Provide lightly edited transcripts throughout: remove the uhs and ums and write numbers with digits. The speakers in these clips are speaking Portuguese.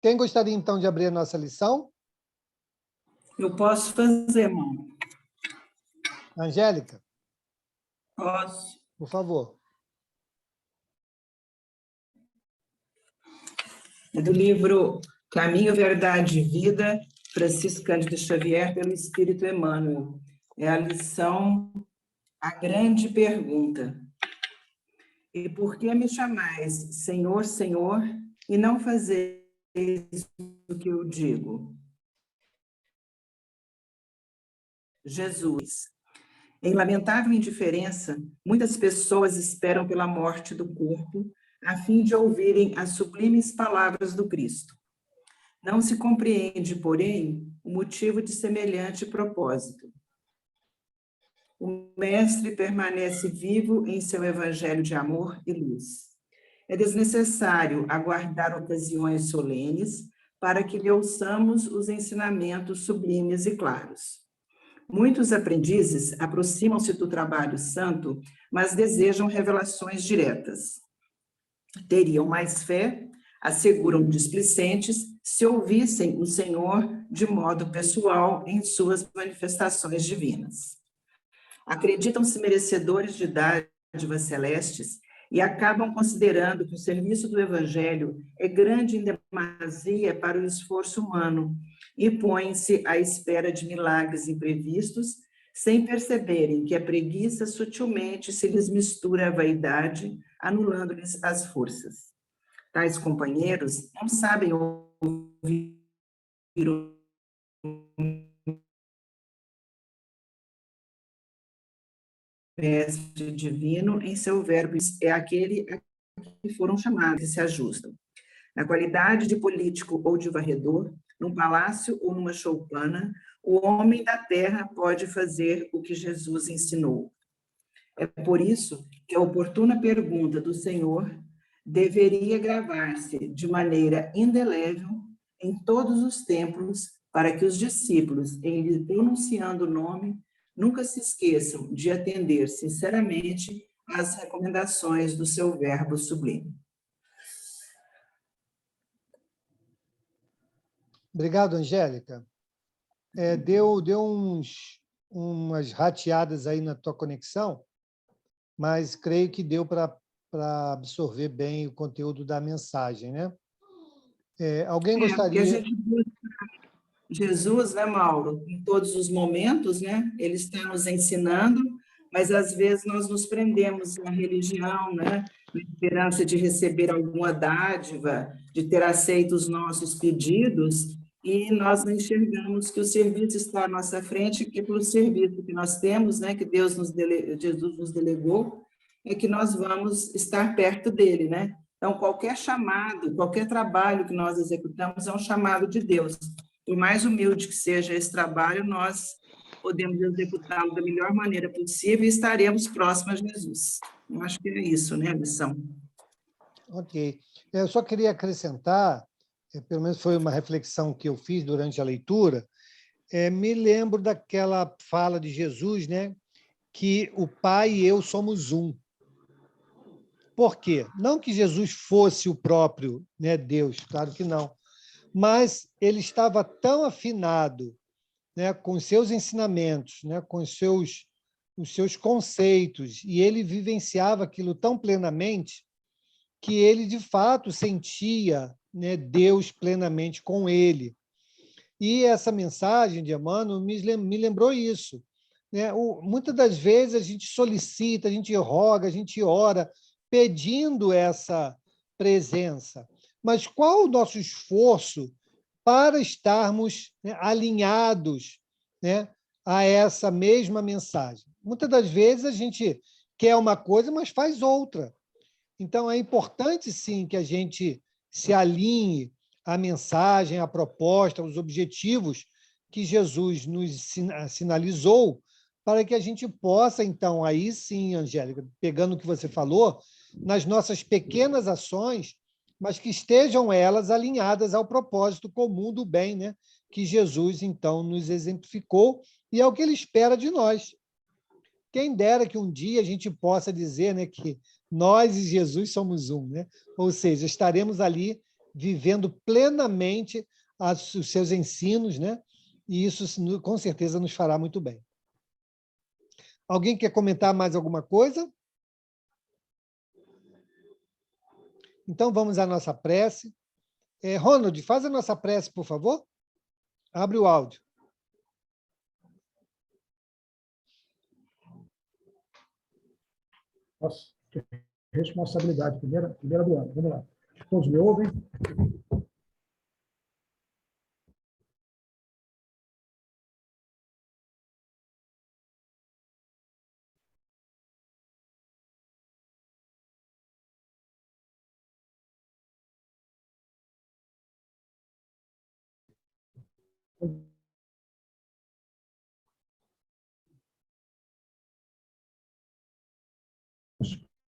Quem gostaria, então, de abrir a nossa lição? Eu posso fazer, irmão. Angélica? Posso. Por favor. É do livro Caminho, Verdade e Vida, Francisco Cândido Xavier, pelo Espírito Emmanuel. É a lição A Grande Pergunta. E por que me chamais Senhor, Senhor, e não fazeis o que eu digo? Jesus. Em lamentável indiferença, muitas pessoas esperam pela morte do corpo, a fim de ouvirem as sublimes palavras do Cristo. Não se compreende, porém, o motivo de semelhante propósito. O Mestre permanece vivo em seu evangelho de amor e luz. É desnecessário aguardar ocasiões solenes para que lhe ouçamos os ensinamentos sublimes e claros. Muitos aprendizes aproximam-se do trabalho santo, mas desejam revelações diretas. Teriam mais fé, asseguram displicentes, se ouvissem o Senhor de modo pessoal em suas manifestações divinas. Acreditam-se merecedores de dádivas celestes e acabam considerando que o serviço do Evangelho é grande em demasia para o esforço humano e põem-se à espera de milagres imprevistos, sem perceberem que a preguiça sutilmente se lhes mistura à vaidade, anulando-lhes as forças. Tais companheiros não sabem ouvir o mestre divino em seu verbo, é aquele a que foram chamados e se ajustam. Na qualidade de político ou de varredor, num palácio ou numa choupana, o homem da terra pode fazer o que Jesus ensinou. É por isso que a oportuna pergunta do Senhor deveria gravar-se de maneira indelével em todos os templos, para que os discípulos, em lhe pronunciando o nome, nunca se esqueçam de atender sinceramente às recomendações do seu verbo sublime. Obrigado, Angélica. Deu umas rateadas aí na tua conexão, mas creio que deu para absorver bem o conteúdo da mensagem, né? Alguém Porque a gostaria... gente busca Jesus, né, Mauro? Em todos os momentos, né? Ele está nos ensinando, mas às vezes nós nos prendemos na religião, né? Na esperança de receber alguma dádiva, de ter aceito os nossos pedidos, e nós não enxergamos que o serviço está à nossa frente, que pelo serviço que nós temos, né? Que Jesus nos delegou, é que nós vamos estar perto dele, né? Então, qualquer chamado, qualquer trabalho que nós executamos é um chamado de Deus. Por mais humilde que seja esse trabalho, nós podemos executá-lo da melhor maneira possível e estaremos próximos a Jesus. Eu acho que é isso, né, a missão. Ok. Eu só queria acrescentar, pelo menos foi uma reflexão que eu fiz durante a leitura, me lembro daquela fala de Jesus, né, que o Pai e eu somos um. Por quê? Não que Jesus fosse o próprio, né, Deus, claro que não, mas ele estava tão afinado, né, com os seus ensinamentos, né, com os seus conceitos, e ele vivenciava aquilo tão plenamente que ele, de fato, sentia, né, Deus plenamente com ele. E essa mensagem de Emmanuel me lembrou isso. Né? Muitas das vezes a gente solicita, a gente roga, a gente ora, pedindo essa presença. Mas qual o nosso esforço para estarmos, né, alinhados, né, a essa mesma mensagem? Muitas das vezes a gente quer uma coisa, mas faz outra. Então, é importante, sim, que a gente se alinhe à mensagem, à proposta, aos objetivos que Jesus nos sinalizou, para que a gente possa, então, aí sim, Angélica, pegando o que você falou, nas nossas pequenas ações, mas que estejam elas alinhadas ao propósito comum do bem, né? Que Jesus, então, nos exemplificou e é o que ele espera de nós. Quem dera que um dia a gente possa dizer, né, que nós e Jesus somos um, né? Ou seja, estaremos ali vivendo plenamente os seus ensinos, né? E isso, com certeza, nos fará muito bem. Alguém quer comentar mais alguma coisa? Então, vamos à nossa prece. Ronald, faz a nossa prece, por favor. Abre o áudio. Nossa, que responsabilidade, primeira do ano. Vamos lá. Todos me ouvem?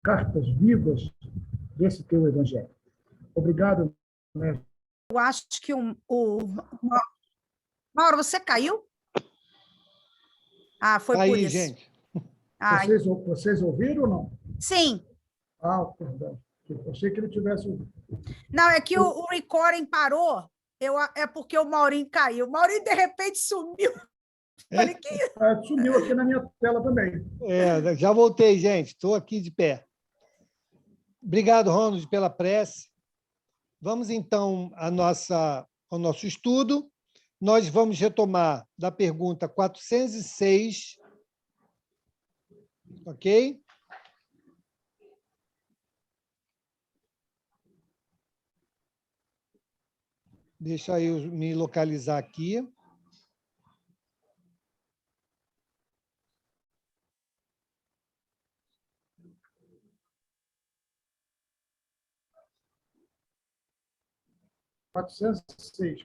Cartas vivas desse teu evangelho. Obrigado, mestre. Eu acho que Mauro, você caiu? Ah, foi por isso. Gente. Vocês ouviram ou não? Sim. Ah, perdão. Eu achei que ele tivesse ouvido. Não, é que o recording parou. É porque o Maurinho caiu. O Maurinho, de repente, sumiu. Falei que... Sumiu aqui na minha tela também. Já voltei, gente. Estou aqui de pé. Obrigado, Ronald, pela prece. Vamos, então, ao nosso estudo. Nós vamos retomar da pergunta 406, ok? Deixa eu me localizar aqui.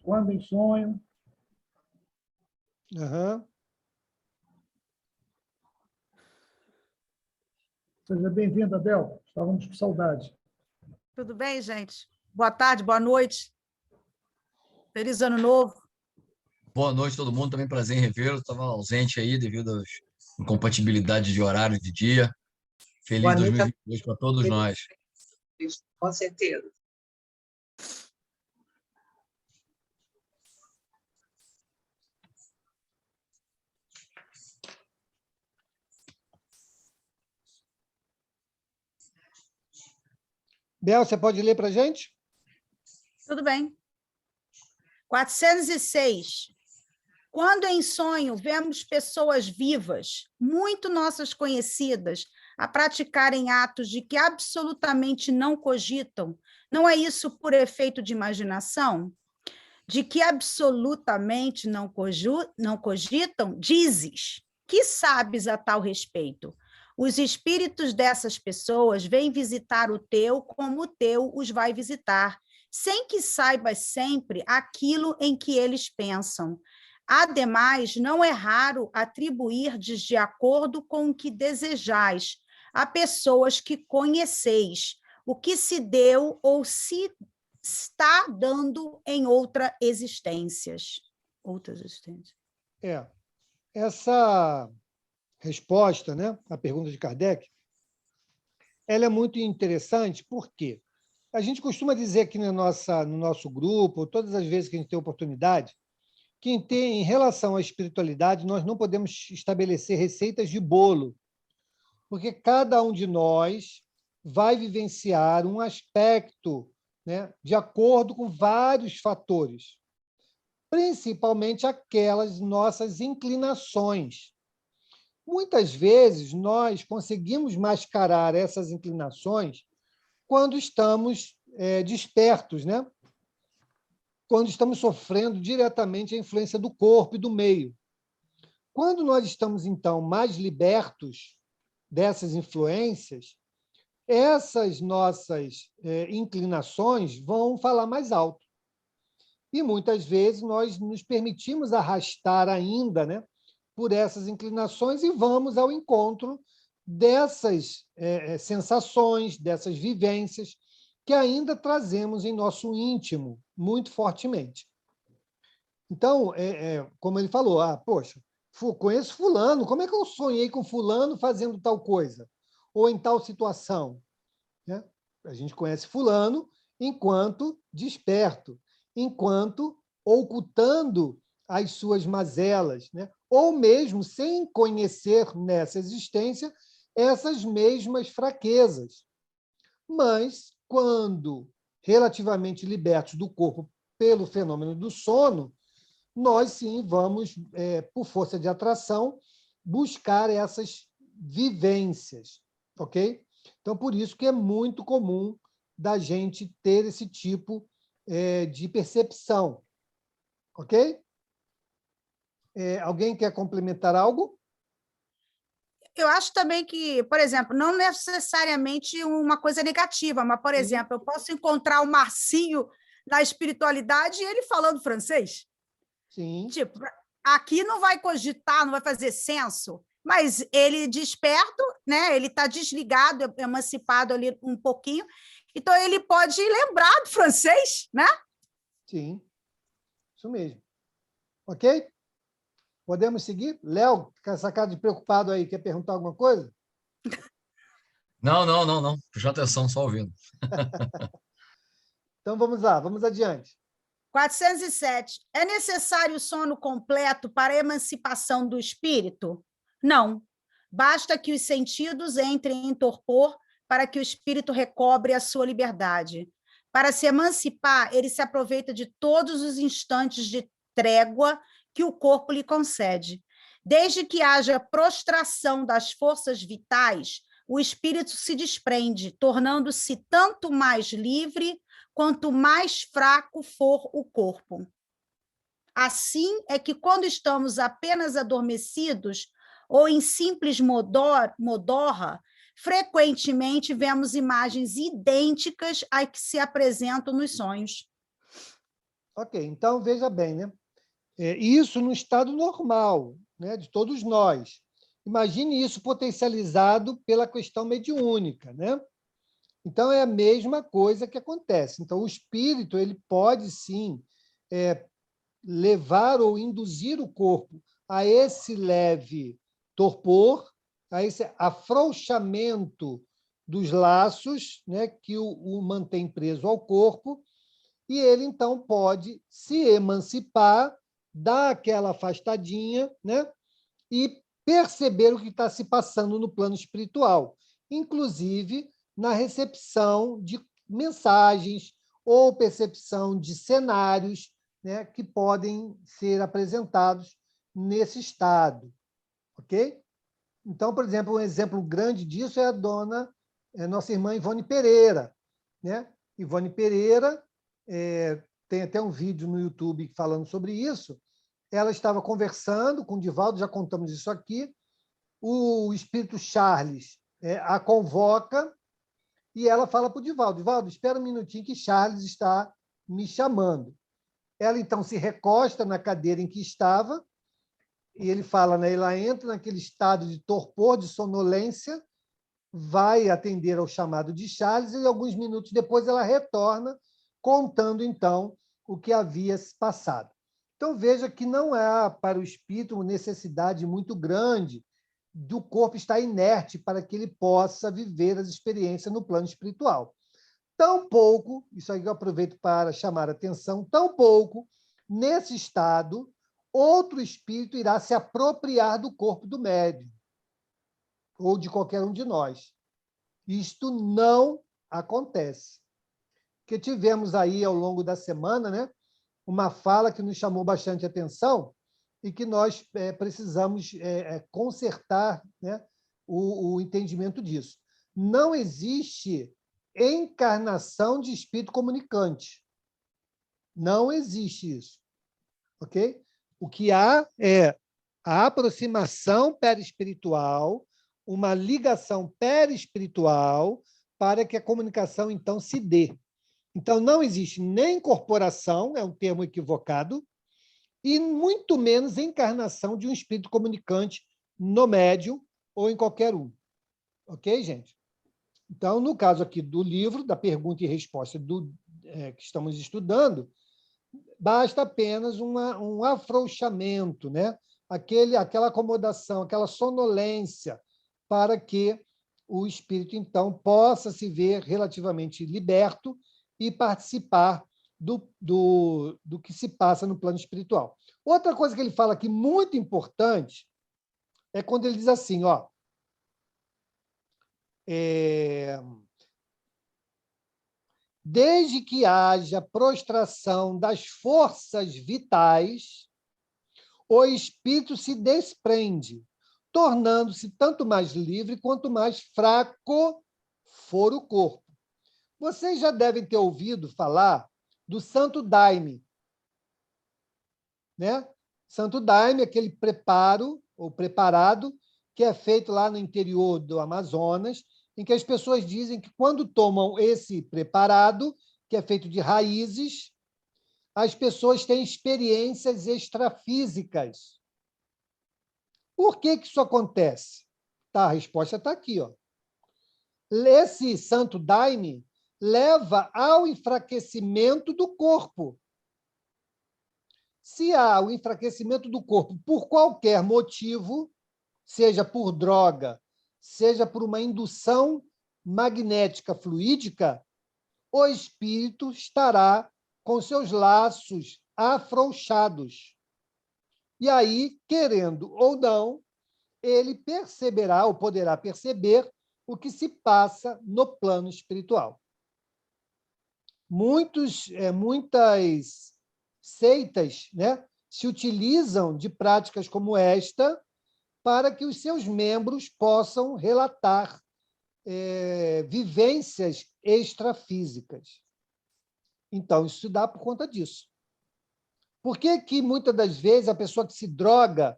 Quando em sonho. Uhum. Seja bem-vinda, Bel. Estávamos com saudade. Tudo bem, gente? Boa tarde, boa noite. Feliz Ano Novo. Boa noite, todo mundo. Também prazer em revê-lo. Estava ausente aí devido às incompatibilidades de horário de dia. Feliz 2022 para todos nós. Com certeza. Bel, você pode ler para a gente? Tudo bem. 406. Quando em sonho vemos pessoas vivas, muito nossas conhecidas, a praticarem atos de que absolutamente não cogitam, não é isso por efeito de imaginação? De que absolutamente não cogitam, dizes, que sabes a tal respeito? Os espíritos dessas pessoas vêm visitar o teu como o teu os vai visitar, sem que saibas sempre aquilo em que eles pensam. Ademais, não é raro atribuirdes de acordo com o que desejais a pessoas que conheceis, o que se deu ou se está dando em outras existências. Essa resposta, né, à pergunta de Kardec, ela é muito interessante, porque a gente costuma dizer aqui no nosso grupo, todas as vezes que a gente tem oportunidade, que em relação à espiritualidade, nós não podemos estabelecer receitas de bolo, porque cada um de nós vai vivenciar um aspecto, né, de acordo com vários fatores, principalmente aquelas nossas inclinações. Muitas vezes, nós conseguimos mascarar essas inclinações quando estamos despertos, né? Quando estamos sofrendo diretamente a influência do corpo e do meio. Quando nós estamos, então, mais libertos dessas influências, essas nossas inclinações vão falar mais alto. E, muitas vezes, nós nos permitimos arrastar ainda, né, por essas inclinações e vamos ao encontro dessas sensações, dessas vivências que ainda trazemos em nosso íntimo muito fortemente. Então, como ele falou, poxa, conheço fulano, como é que eu sonhei com fulano fazendo tal coisa? Ou em tal situação? Né? A gente conhece fulano enquanto desperto, enquanto ocultando as suas mazelas, né? Ou mesmo sem conhecer nessa existência essas mesmas fraquezas. Mas, quando relativamente libertos do corpo pelo fenômeno do sono, nós sim vamos, por força de atração, buscar essas vivências, ok? Então, por isso que é muito comum da gente ter esse tipo de percepção, ok? Alguém quer complementar algo? Eu acho também que, por exemplo, não necessariamente uma coisa negativa, mas, por exemplo, eu posso encontrar o Marcinho na espiritualidade e ele falando francês. Sim. Tipo, aqui não vai cogitar, não vai fazer senso, mas ele desperto, né? Ele está desligado, emancipado ali um pouquinho, então ele pode lembrar do francês, né? Sim, isso mesmo. Ok? Podemos seguir? Léo, com essa cara de preocupado aí, quer perguntar alguma coisa? Não. Preste atenção, só ouvindo. Então vamos lá, vamos adiante. 407. É necessário o sono completo para a emancipação do espírito? Não. Basta que os sentidos entrem em torpor para que o espírito recobre a sua liberdade. Para se emancipar, ele se aproveita de todos os instantes de trégua que o corpo lhe concede. Desde que haja prostração das forças vitais, o espírito se desprende, tornando-se tanto mais livre quanto mais fraco for o corpo. Assim é que, quando estamos apenas adormecidos ou em simples modorra, frequentemente vemos imagens idênticas às que se apresentam nos sonhos. Ok, então veja bem, né? Isso no estado normal, né, de todos nós. Imagine isso potencializado pela questão mediúnica, né? Então, é a mesma coisa que acontece. Então, o espírito ele pode, sim, levar ou induzir o corpo a esse leve torpor, a esse afrouxamento dos laços, né, que o mantém preso ao corpo, e ele, então, pode se emancipar, dar aquela afastadinha, né, e perceber o que está se passando no plano espiritual, inclusive na recepção de mensagens ou percepção de cenários, né, que podem ser apresentados nesse estado, ok? Então, por exemplo, um exemplo grande disso é a nossa irmã Ivone Pereira, né? Ivone Pereira tem até um vídeo no YouTube falando sobre isso. Ela estava conversando com o Divaldo, já contamos isso aqui. O espírito Charles a convoca e ela fala para o Divaldo: Divaldo, espera um minutinho que Charles está me chamando. Ela, então, se recosta na cadeira em que estava e ele fala, né, ela entra naquele estado de torpor, de sonolência, vai atender ao chamado de Charles e, alguns minutos depois, ela retorna contando, então, o que havia se passado. Então, veja que não há para o espírito uma necessidade muito grande do corpo estar inerte para que ele possa viver as experiências no plano espiritual. Tampouco, isso aí eu aproveito para chamar a atenção, tampouco, nesse estado, outro espírito irá se apropriar do corpo do médium, ou de qualquer um de nós. Isto não acontece. Porque tivemos aí, ao longo da semana, né, uma fala que nos chamou bastante atenção e que nós precisamos consertar, né, o entendimento disso. Não existe encarnação de espírito comunicante. Não existe isso. Ok? O que há é a aproximação perispiritual, uma ligação perispiritual para que a comunicação, então, se dê. Então, não existe nem incorporação, é um termo equivocado, e muito menos encarnação de um espírito comunicante no médium ou em qualquer um. Ok, gente? Então, no caso aqui do livro, da pergunta e resposta que estamos estudando, basta apenas um afrouxamento, né? Aquela acomodação, aquela sonolência, para que o espírito, então, possa se ver relativamente liberto e participar do que se passa no plano espiritual. Outra coisa que ele fala aqui muito importante é quando ele diz assim, ó, desde que haja prostração das forças vitais, o espírito se desprende, tornando-se tanto mais livre quanto mais fraco for o corpo. Vocês já devem ter ouvido falar do Santo Daime, né? Santo Daime, aquele preparo, ou preparado, que é feito lá no interior do Amazonas, em que as pessoas dizem que quando tomam esse preparado, que é feito de raízes, as pessoas têm experiências extrafísicas. Por que isso acontece? Tá, a resposta está aqui, ó. Esse Santo Daime leva ao enfraquecimento do corpo. Se há o enfraquecimento do corpo por qualquer motivo, seja por droga, seja por uma indução magnética fluídica, o espírito estará com seus laços afrouxados. E aí, querendo ou não, ele perceberá ou poderá perceber o que se passa no plano espiritual. Muitas seitas, né, se utilizam de práticas como esta para que os seus membros possam relatar vivências extrafísicas. Então, isso se dá por conta disso. Por que muitas das vezes a pessoa que se droga,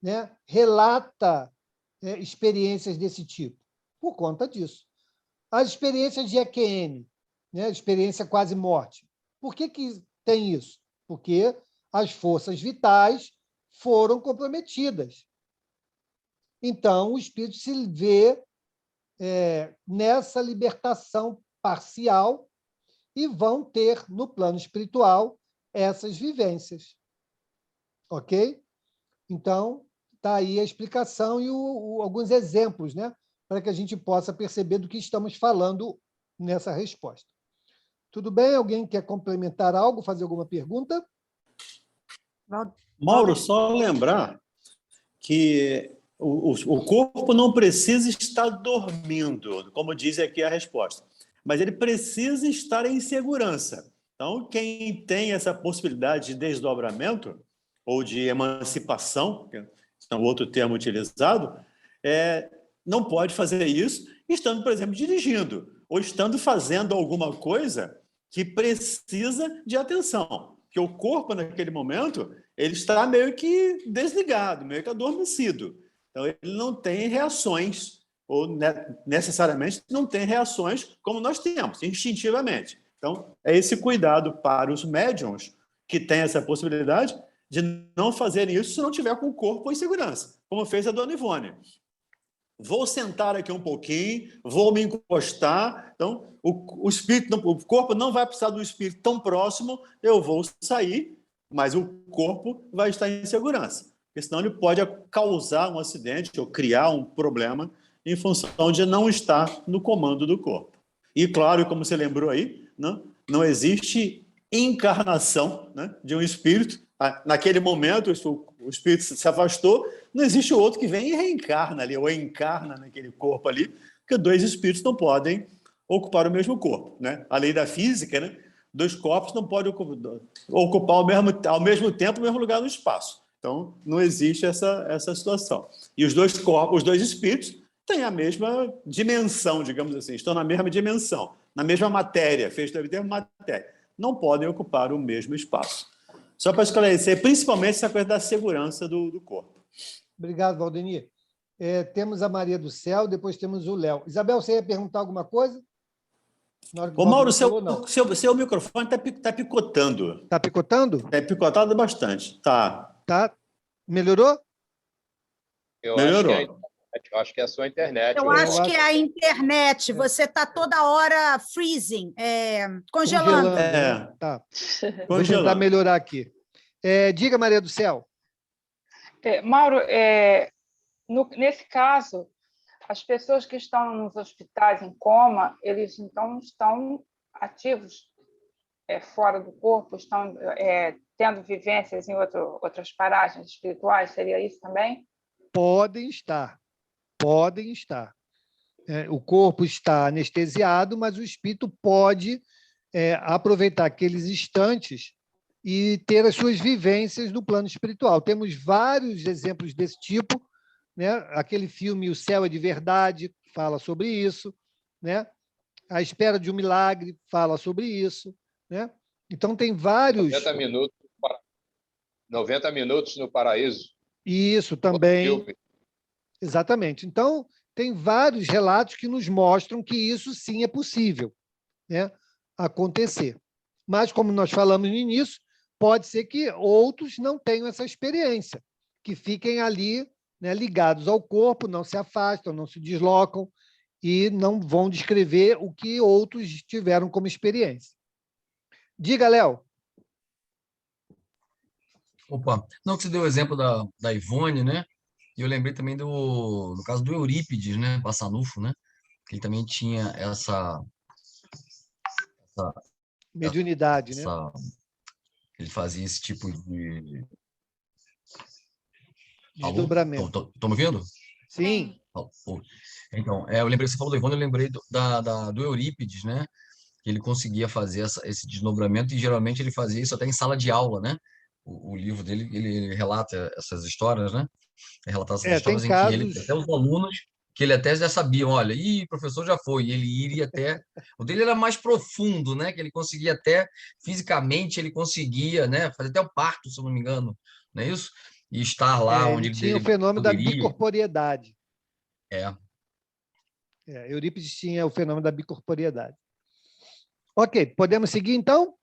né, relata experiências desse tipo? Por conta disso. As experiências de EQM, né, experiência quase morte. Por que tem isso? Porque as forças vitais foram comprometidas. Então, o espírito se vê nessa libertação parcial e vão ter, no plano espiritual, essas vivências. Ok? Então, está aí a explicação e alguns exemplos, né, para que a gente possa perceber do que estamos falando nessa resposta. Tudo bem? Alguém quer complementar algo, fazer alguma pergunta? Mauro, só lembrar que o corpo não precisa estar dormindo, como diz aqui a resposta, mas ele precisa estar em segurança. Então, quem tem essa possibilidade de desdobramento ou de emancipação, que é um outro termo utilizado, não pode fazer isso estando, por exemplo, dirigindo ou estando fazendo alguma coisa que precisa de atenção, que o corpo, naquele momento, ele está meio que desligado, meio que adormecido. Então, ele não tem reações, ou necessariamente não tem reações como nós temos, instintivamente. Então, é esse cuidado para os médiums que têm essa possibilidade de não fazerem isso se não tiver com o corpo em segurança, como fez a dona Ivone. Vou sentar aqui um pouquinho, vou me encostar. Então, o corpo não vai precisar do espírito tão próximo, eu vou sair, mas o corpo vai estar em segurança. Porque senão ele pode causar um acidente ou criar um problema em função de não estar no comando do corpo. E, claro, como você lembrou aí, não existe encarnação, né, de um espírito. Naquele momento, o espírito se afastou, não existe outro que vem e reencarna ali, ou encarna naquele corpo ali, porque dois espíritos não podem ocupar o mesmo corpo, né? A lei da física, né? Dois corpos não podem ocupar ao mesmo tempo o mesmo lugar no espaço. Então, não existe essa situação. E os dois corpos, os dois espíritos, têm a mesma dimensão, digamos assim, estão na mesma dimensão, na mesma matéria, feitos da mesma matéria. Não podem ocupar o mesmo espaço. Só para esclarecer, principalmente essa coisa da segurança do corpo. Obrigado, Valdemir. Temos a Maria do Céu, depois temos o Léo. Isabel, você ia perguntar alguma coisa? Ô, Mauro, seu microfone está picotando. Está picotando? Está picotado bastante. Tá. Melhorou? Melhorou. Eu acho que é a sua internet. Eu acho que é a internet. Você está toda hora freezing, congelando. Tá. Vou tentar melhorar aqui. Diga, Maria do Céu. Mauro, nesse caso, as pessoas que estão nos hospitais em coma, eles então estão ativos fora do corpo, estão tendo vivências em outras paragens espirituais? Seria isso também? Podem estar, podem estar. O corpo está anestesiado, mas o espírito pode aproveitar aqueles instantes e ter as suas vivências no plano espiritual. Temos vários exemplos desse tipo, né? Aquele filme O Céu é de Verdade fala sobre isso, né? A Espera de um Milagre fala sobre isso, né? Então, tem vários... 90 minutos no Paraíso. Isso também. Exatamente. Então, tem vários relatos que nos mostram que isso sim é possível, né, acontecer. Mas, como nós falamos no início, pode ser que outros não tenham essa experiência, que fiquem ali, né, ligados ao corpo, não se afastam, não se deslocam e não vão descrever o que outros tiveram como experiência. Diga, Léo. Opa, não, que você deu o exemplo da Ivone, né? E eu lembrei também no caso do Eurípides, né? Passanufo, né? Que ele também tinha essa mediunidade, né? Ele fazia esse tipo de desdobramento. Estão me ouvindo? Sim. Então, eu lembrei, você falou do Ivone, eu lembrei do Eurípides, né? Que ele conseguia fazer esse desdobramento e geralmente ele fazia isso até em sala de aula, né? O livro dele, ele relata essas histórias, né? Relatar essas histórias em que ele, até os alunos, que ele até já sabiam, olha, o professor já foi, e ele iria até... O dele era mais profundo, né? Que ele conseguia até, fisicamente, ele conseguia, né? Fazer até o parto, se eu não me engano, não é isso? E estar lá onde ele tinha o fenômeno da bicorporiedade. Eurípides tinha o fenômeno da bicorporiedade. Ok, podemos seguir, então?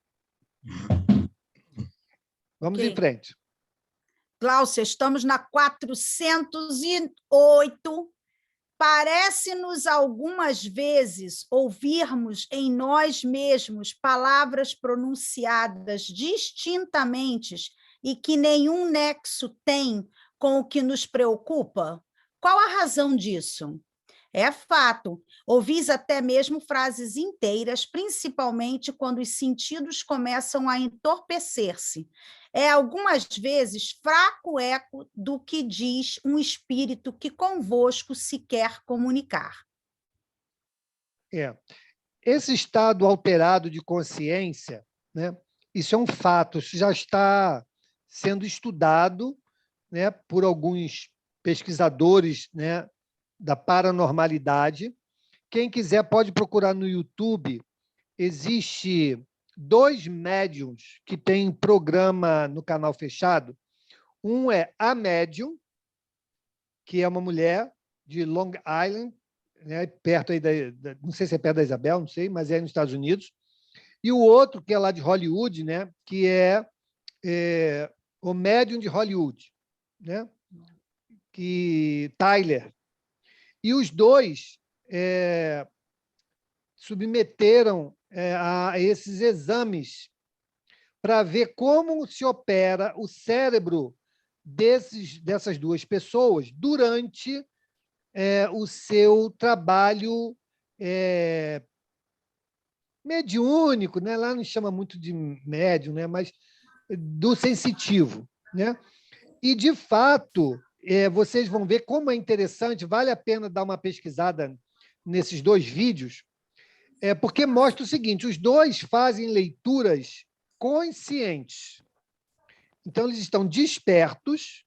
Vamos em frente. Gláucia, estamos na 408. Parece-nos algumas vezes ouvirmos em nós mesmos palavras pronunciadas distintamente e que nenhum nexo tem com o que nos preocupa? Qual a razão disso? É fato, ouvis até mesmo frases inteiras, principalmente quando os sentidos começam a entorpecer-se. É algumas vezes fraco eco do que diz um espírito que convosco se quer comunicar. Esse estado alterado de consciência, né, isso é um fato, isso já está sendo estudado, né, por alguns pesquisadores, né, da paranormalidade. Quem quiser pode procurar no YouTube. Existe 2 médiums que têm programa no canal fechado. Um é a médium, que é uma mulher de Long Island, né, perto aí não sei se é perto da Isabel, não sei, mas é nos Estados Unidos. E o outro, que é lá de Hollywood, né, que é o médium de Hollywood, né, que Tyler. E os dois submeteram a esses exames para ver como se opera o cérebro dessas 2 pessoas durante o seu trabalho mediúnico, né? Lá não chama muito de médium, né? Mas do sensitivo, né? E, de fato, vocês vão ver como é interessante, vale a pena dar uma pesquisada nesses 2 vídeos, porque mostra o seguinte: os 2 fazem leituras conscientes. Então, eles estão despertos,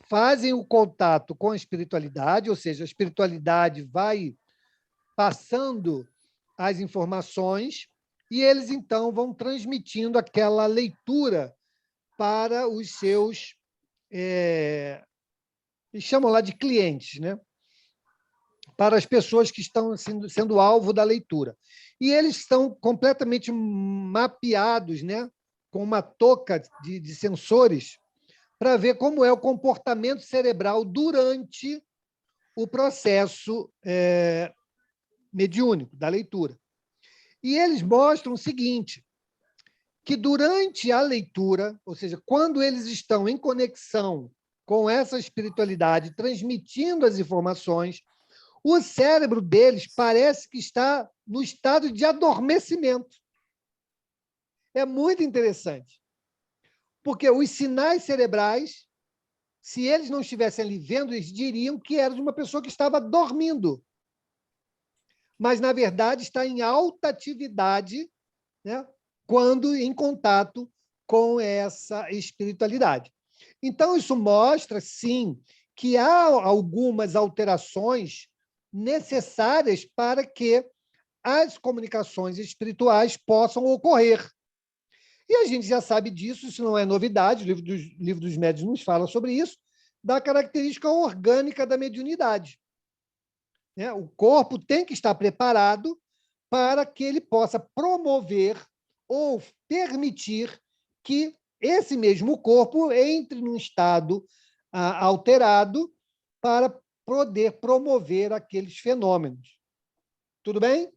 fazem o contato com a espiritualidade, ou seja, a espiritualidade vai passando as informações e eles, então, vão transmitindo aquela leitura para os seus, eles chamam lá de clientes, né? Para as pessoas que estão sendo alvo da leitura. E eles estão completamente mapeados, né? Com uma touca de sensores para ver como é o comportamento cerebral durante o processo mediúnico da leitura. E eles mostram o seguinte, que durante a leitura, ou seja, quando eles estão em conexão com essa espiritualidade, transmitindo as informações, o cérebro deles parece que está no estado de adormecimento. É muito interessante. Porque os sinais cerebrais, se eles não estivessem ali vendo, eles diriam que era de uma pessoa que estava dormindo. Mas, na verdade, está em alta atividade, né, quando em contato com essa espiritualidade. Então, isso mostra, sim, que há algumas alterações necessárias para que as comunicações espirituais possam ocorrer. E a gente já sabe disso, isso não é novidade, o livro dos Médiuns nos fala sobre isso, da característica orgânica da mediunidade. O corpo tem que estar preparado para que ele possa promover ou permitir que esse mesmo corpo entre num estado alterado para poder promover aqueles fenômenos. Tudo bem?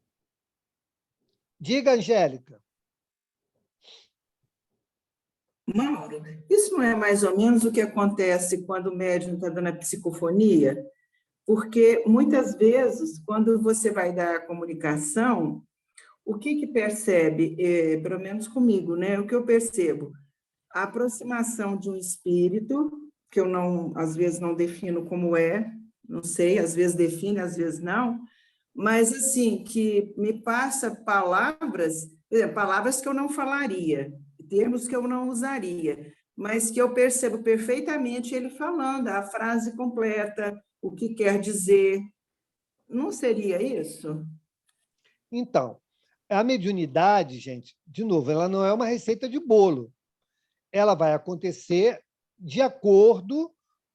Diga, Angélica. Mauro, isso não é mais ou menos o que acontece quando o médium está dando a psicofonia? Porque, muitas vezes, quando você vai dar a comunicação, o que percebe, pelo menos comigo, né? O que eu percebo? A aproximação de um espírito, que eu não, às vezes não defino como é, não sei, às vezes define, às vezes não, mas assim, que me passa palavras, por exemplo, palavras que eu não falaria, termos que eu não usaria, mas que eu percebo perfeitamente ele falando a frase completa, o que quer dizer. Não seria isso? Então, a mediunidade, gente, de novo, ela não é uma receita de bolo. Ela vai acontecer de acordo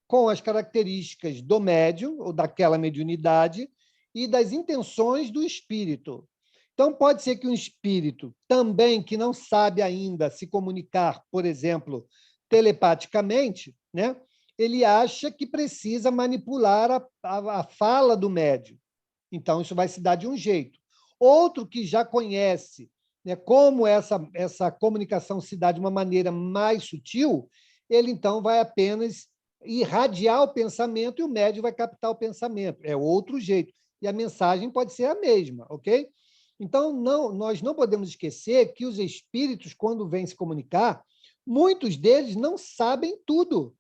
com as características do médium, ou daquela mediunidade, e das intenções do espírito. Então, pode ser que um espírito também que não sabe ainda se comunicar, por exemplo, telepaticamente, né? Ele acha que precisa manipular a fala do médium. Então, isso vai se dar de um jeito. Outro que já conhece, né, como essa comunicação se dá de uma maneira mais sutil, ele, então, vai apenas irradiar o pensamento e o médium vai captar o pensamento. É outro jeito. E a mensagem pode ser a mesma, ok? Então, nós não podemos esquecer que os espíritos, quando vêm se comunicar, muitos deles não sabem tudo.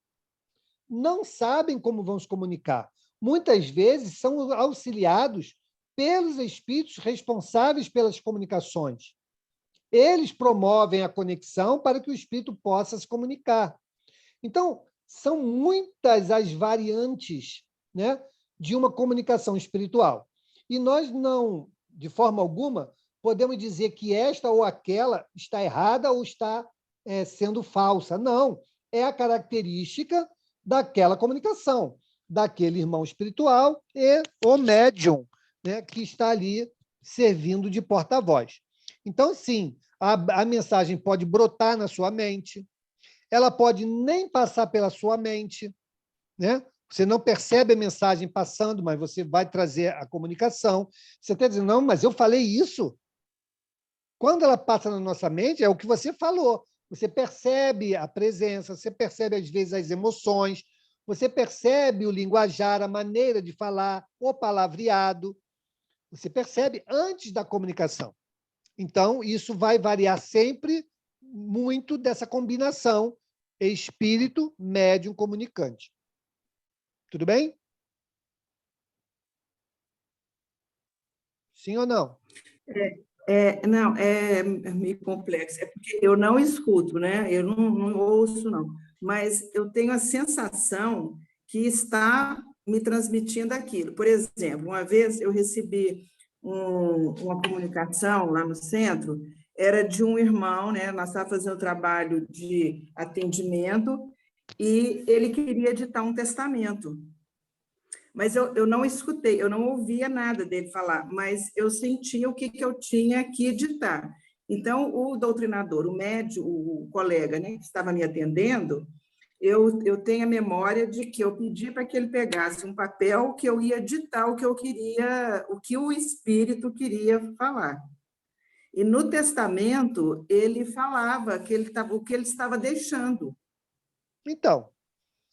Não sabem como vão se comunicar. Muitas vezes são auxiliados pelos espíritos responsáveis pelas comunicações. Eles promovem a conexão para que o espírito possa se comunicar. Então, são muitas as variantes, né, de uma comunicação espiritual. E nós não, de forma alguma, podemos dizer que esta ou aquela está errada ou está sendo falsa. Não, é a característica daquela comunicação, daquele irmão espiritual e o médium, né, que está ali servindo de porta-voz. Então, sim, a mensagem pode brotar na sua mente, ela pode nem passar pela sua mente, né? Você não percebe a mensagem passando, mas você vai trazer a comunicação. Você está dizendo, não, mas eu falei isso. Quando ela passa na nossa mente, é o que você falou. Você percebe a presença, você percebe, às vezes, as emoções, você percebe o linguajar, a maneira de falar, o palavreado. Você percebe antes da comunicação. Então, isso vai variar sempre muito dessa combinação espírito, médium, comunicante. Tudo bem? Sim ou não? Não, é meio complexo. É porque eu não escuto, né? Eu não ouço, não. Mas eu tenho a sensação que está me transmitindo aquilo. Por exemplo, uma vez eu recebi uma comunicação lá no centro, era de um irmão, né? Nós estávamos fazendo trabalho de atendimento e ele queria editar um testamento. Mas eu não escutei, eu não ouvia nada dele falar, mas eu sentia o que eu tinha que editar. Então, o doutrinador, o médium, o colega, né, que estava me atendendo, eu tenho a memória de que eu pedi para que ele pegasse um papel que eu ia editar o que eu queria, o que o espírito queria falar. E no testamento, ele falava o que ele estava deixando. Então.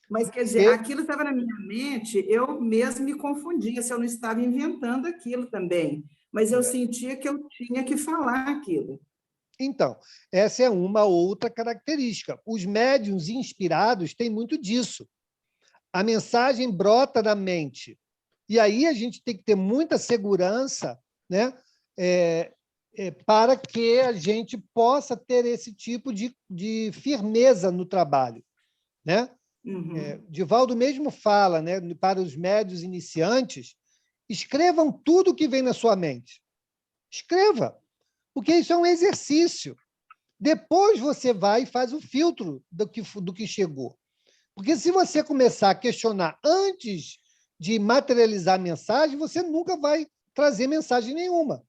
Mas, quer dizer, aquilo estava na minha mente, eu mesmo me confundia se eu não estava inventando aquilo também. Mas eu sentia que eu tinha que falar aquilo. Então, essa é uma outra característica. Os médiuns inspirados têm muito disso. A mensagem brota da mente. E aí a gente tem que ter muita segurança, né? Para que a gente possa ter esse tipo de firmeza no trabalho, né? Divaldo mesmo fala, né, para os médiuns iniciantes, escrevam tudo que vem na sua mente. Escreva, porque isso é um exercício. Depois você vai e faz o filtro do que chegou. Porque se você começar a questionar antes de materializar a mensagem, você nunca vai trazer mensagem nenhuma.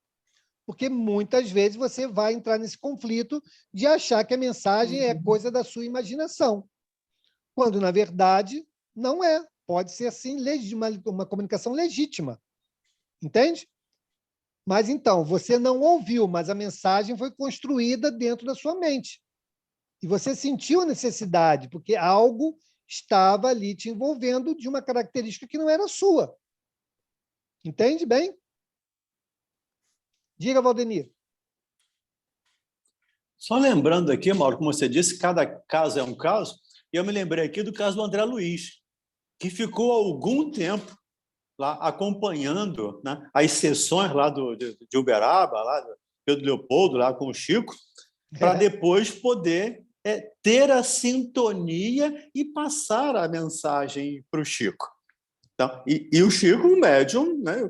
Porque muitas vezes você vai entrar nesse conflito de achar que a mensagem é coisa da sua imaginação, quando, na verdade, não é. Pode ser, sim, uma comunicação legítima. Entende? Mas, então, você não ouviu, mas a mensagem foi construída dentro da sua mente. E você sentiu a necessidade, porque algo estava ali te envolvendo de uma característica que não era sua. Entende bem? Diga, Valdenir. Só lembrando aqui, Mauro, como você disse, cada caso é um caso, e eu me lembrei aqui do caso do André Luiz, que ficou algum tempo lá acompanhando, né, as sessões lá de Uberaba, lá do Pedro Leopoldo, lá com o Chico, para depois poder ter a sintonia e passar a mensagem para o Chico. Então, e o Chico, um médium, né,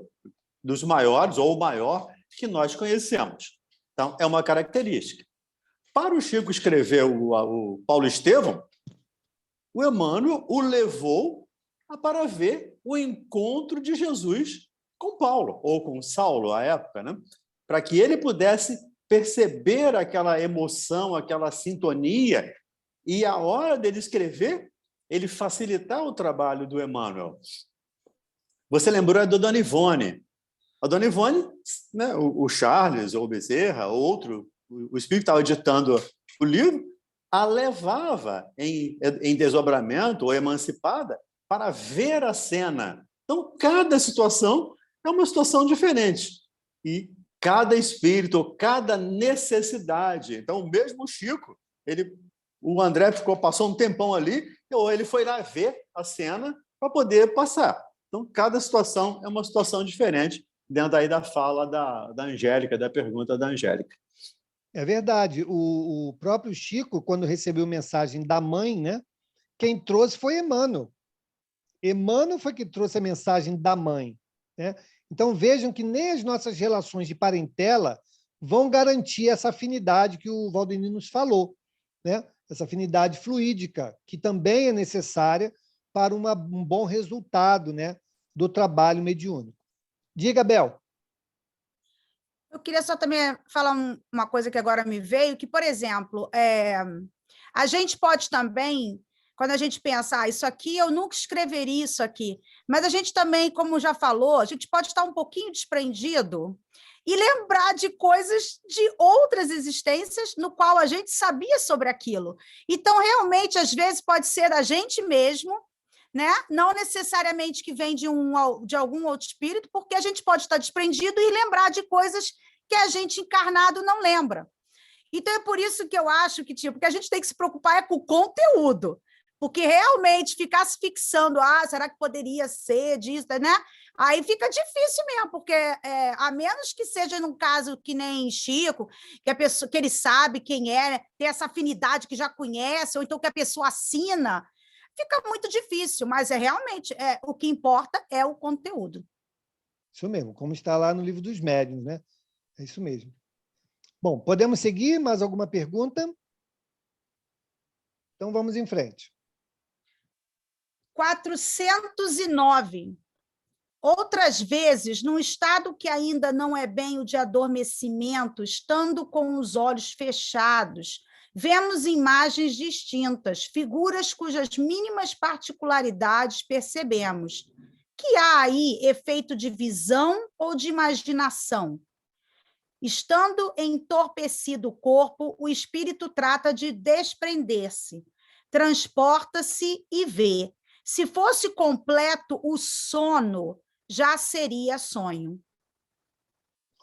dos maiores, ou o maior, que nós conhecemos. Então, é uma característica. Para o Chico escrever o Paulo Estevão, o Emmanuel o levou para ver o encontro de Jesus com Paulo, ou com Saulo, à época, né? Para que ele pudesse perceber aquela emoção, aquela sintonia, e a hora dele escrever, ele facilitar o trabalho do Emmanuel. Você lembrou da Dona Ivone. A Dona Ivone, né, o Charles, ou o Bezerra, outro, o espírito que estava editando o livro, a levava em desdobramento ou emancipada para ver a cena. Então, cada situação é uma situação diferente. E cada espírito, cada necessidade. Então, o mesmo Chico, o André passou um tempão ali, ou ele foi lá ver a cena para poder passar. Então, cada situação é uma situação diferente, dentro aí da fala da Angélica, da pergunta da Angélica. É verdade. O próprio Chico, quando recebeu mensagem da mãe, né, quem trouxe foi Emmanuel. Emmanuel foi que trouxe a mensagem da mãe, né? Então, vejam que nem as nossas relações de parentela vão garantir essa afinidade que o Valdenir nos falou, né? Essa afinidade fluídica, que também é necessária para um bom resultado, né, do trabalho mediúnico. Diga, Bel. Eu queria só também falar uma coisa que agora me veio, que, por exemplo, a gente pode também, quando a gente pensa, isso aqui, eu nunca escreveria isso aqui, mas a gente também, como já falou, a gente pode estar um pouquinho desprendido e lembrar de coisas de outras existências no qual a gente sabia sobre aquilo. Então, realmente, às vezes, pode ser a gente mesmo, né? Não necessariamente que vem de algum outro espírito, porque a gente pode estar desprendido e lembrar de coisas que a gente encarnado não lembra. Então, é por isso que eu acho que, que a gente tem que se preocupar com o conteúdo, porque realmente ficar se fixando, será que poderia ser disso, né? Aí fica difícil mesmo, porque a menos que seja num caso que nem Chico, que a pessoa, que ele sabe quem é, tem essa afinidade que já conhece, ou então que a pessoa assina, fica muito difícil, mas realmente o que importa é o conteúdo. Isso mesmo, como está lá no Livro dos Médiuns, né? É isso mesmo. Bom, podemos seguir? Mais alguma pergunta? Então, vamos em frente. 409. Outras vezes, num estado que ainda não é bem o de adormecimento, estando com os olhos fechados, vemos imagens distintas, figuras cujas mínimas particularidades percebemos. Que há aí efeito de visão ou de imaginação? Estando entorpecido o corpo, o espírito trata de desprender-se, transporta-se e vê. Se fosse completo o sono, já seria sonho.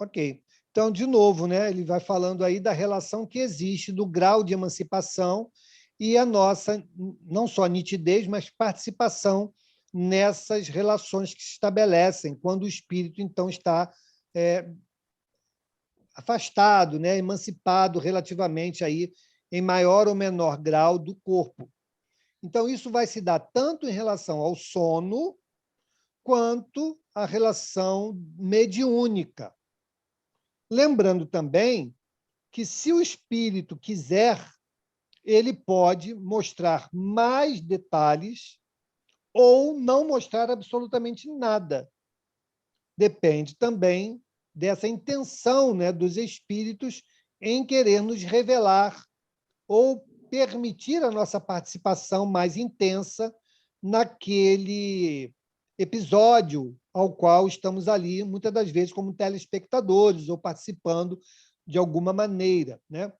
Ok. Então, de novo, né, ele vai falando aí da relação que existe, do grau de emancipação e a nossa, não só nitidez, mas participação nessas relações que se estabelecem quando o espírito, então, está afastado, né, emancipado relativamente aí, em maior ou menor grau do corpo. Então, isso vai se dar tanto em relação ao sono, quanto à relação mediúnica. Lembrando também que, se o espírito quiser, ele pode mostrar mais detalhes ou não mostrar absolutamente nada. Depende também dessa intenção, né, dos espíritos em querer nos revelar ou permitir a nossa participação mais intensa naquele episódio ao qual estamos ali, muitas das vezes, como telespectadores ou participando de alguma maneira, né?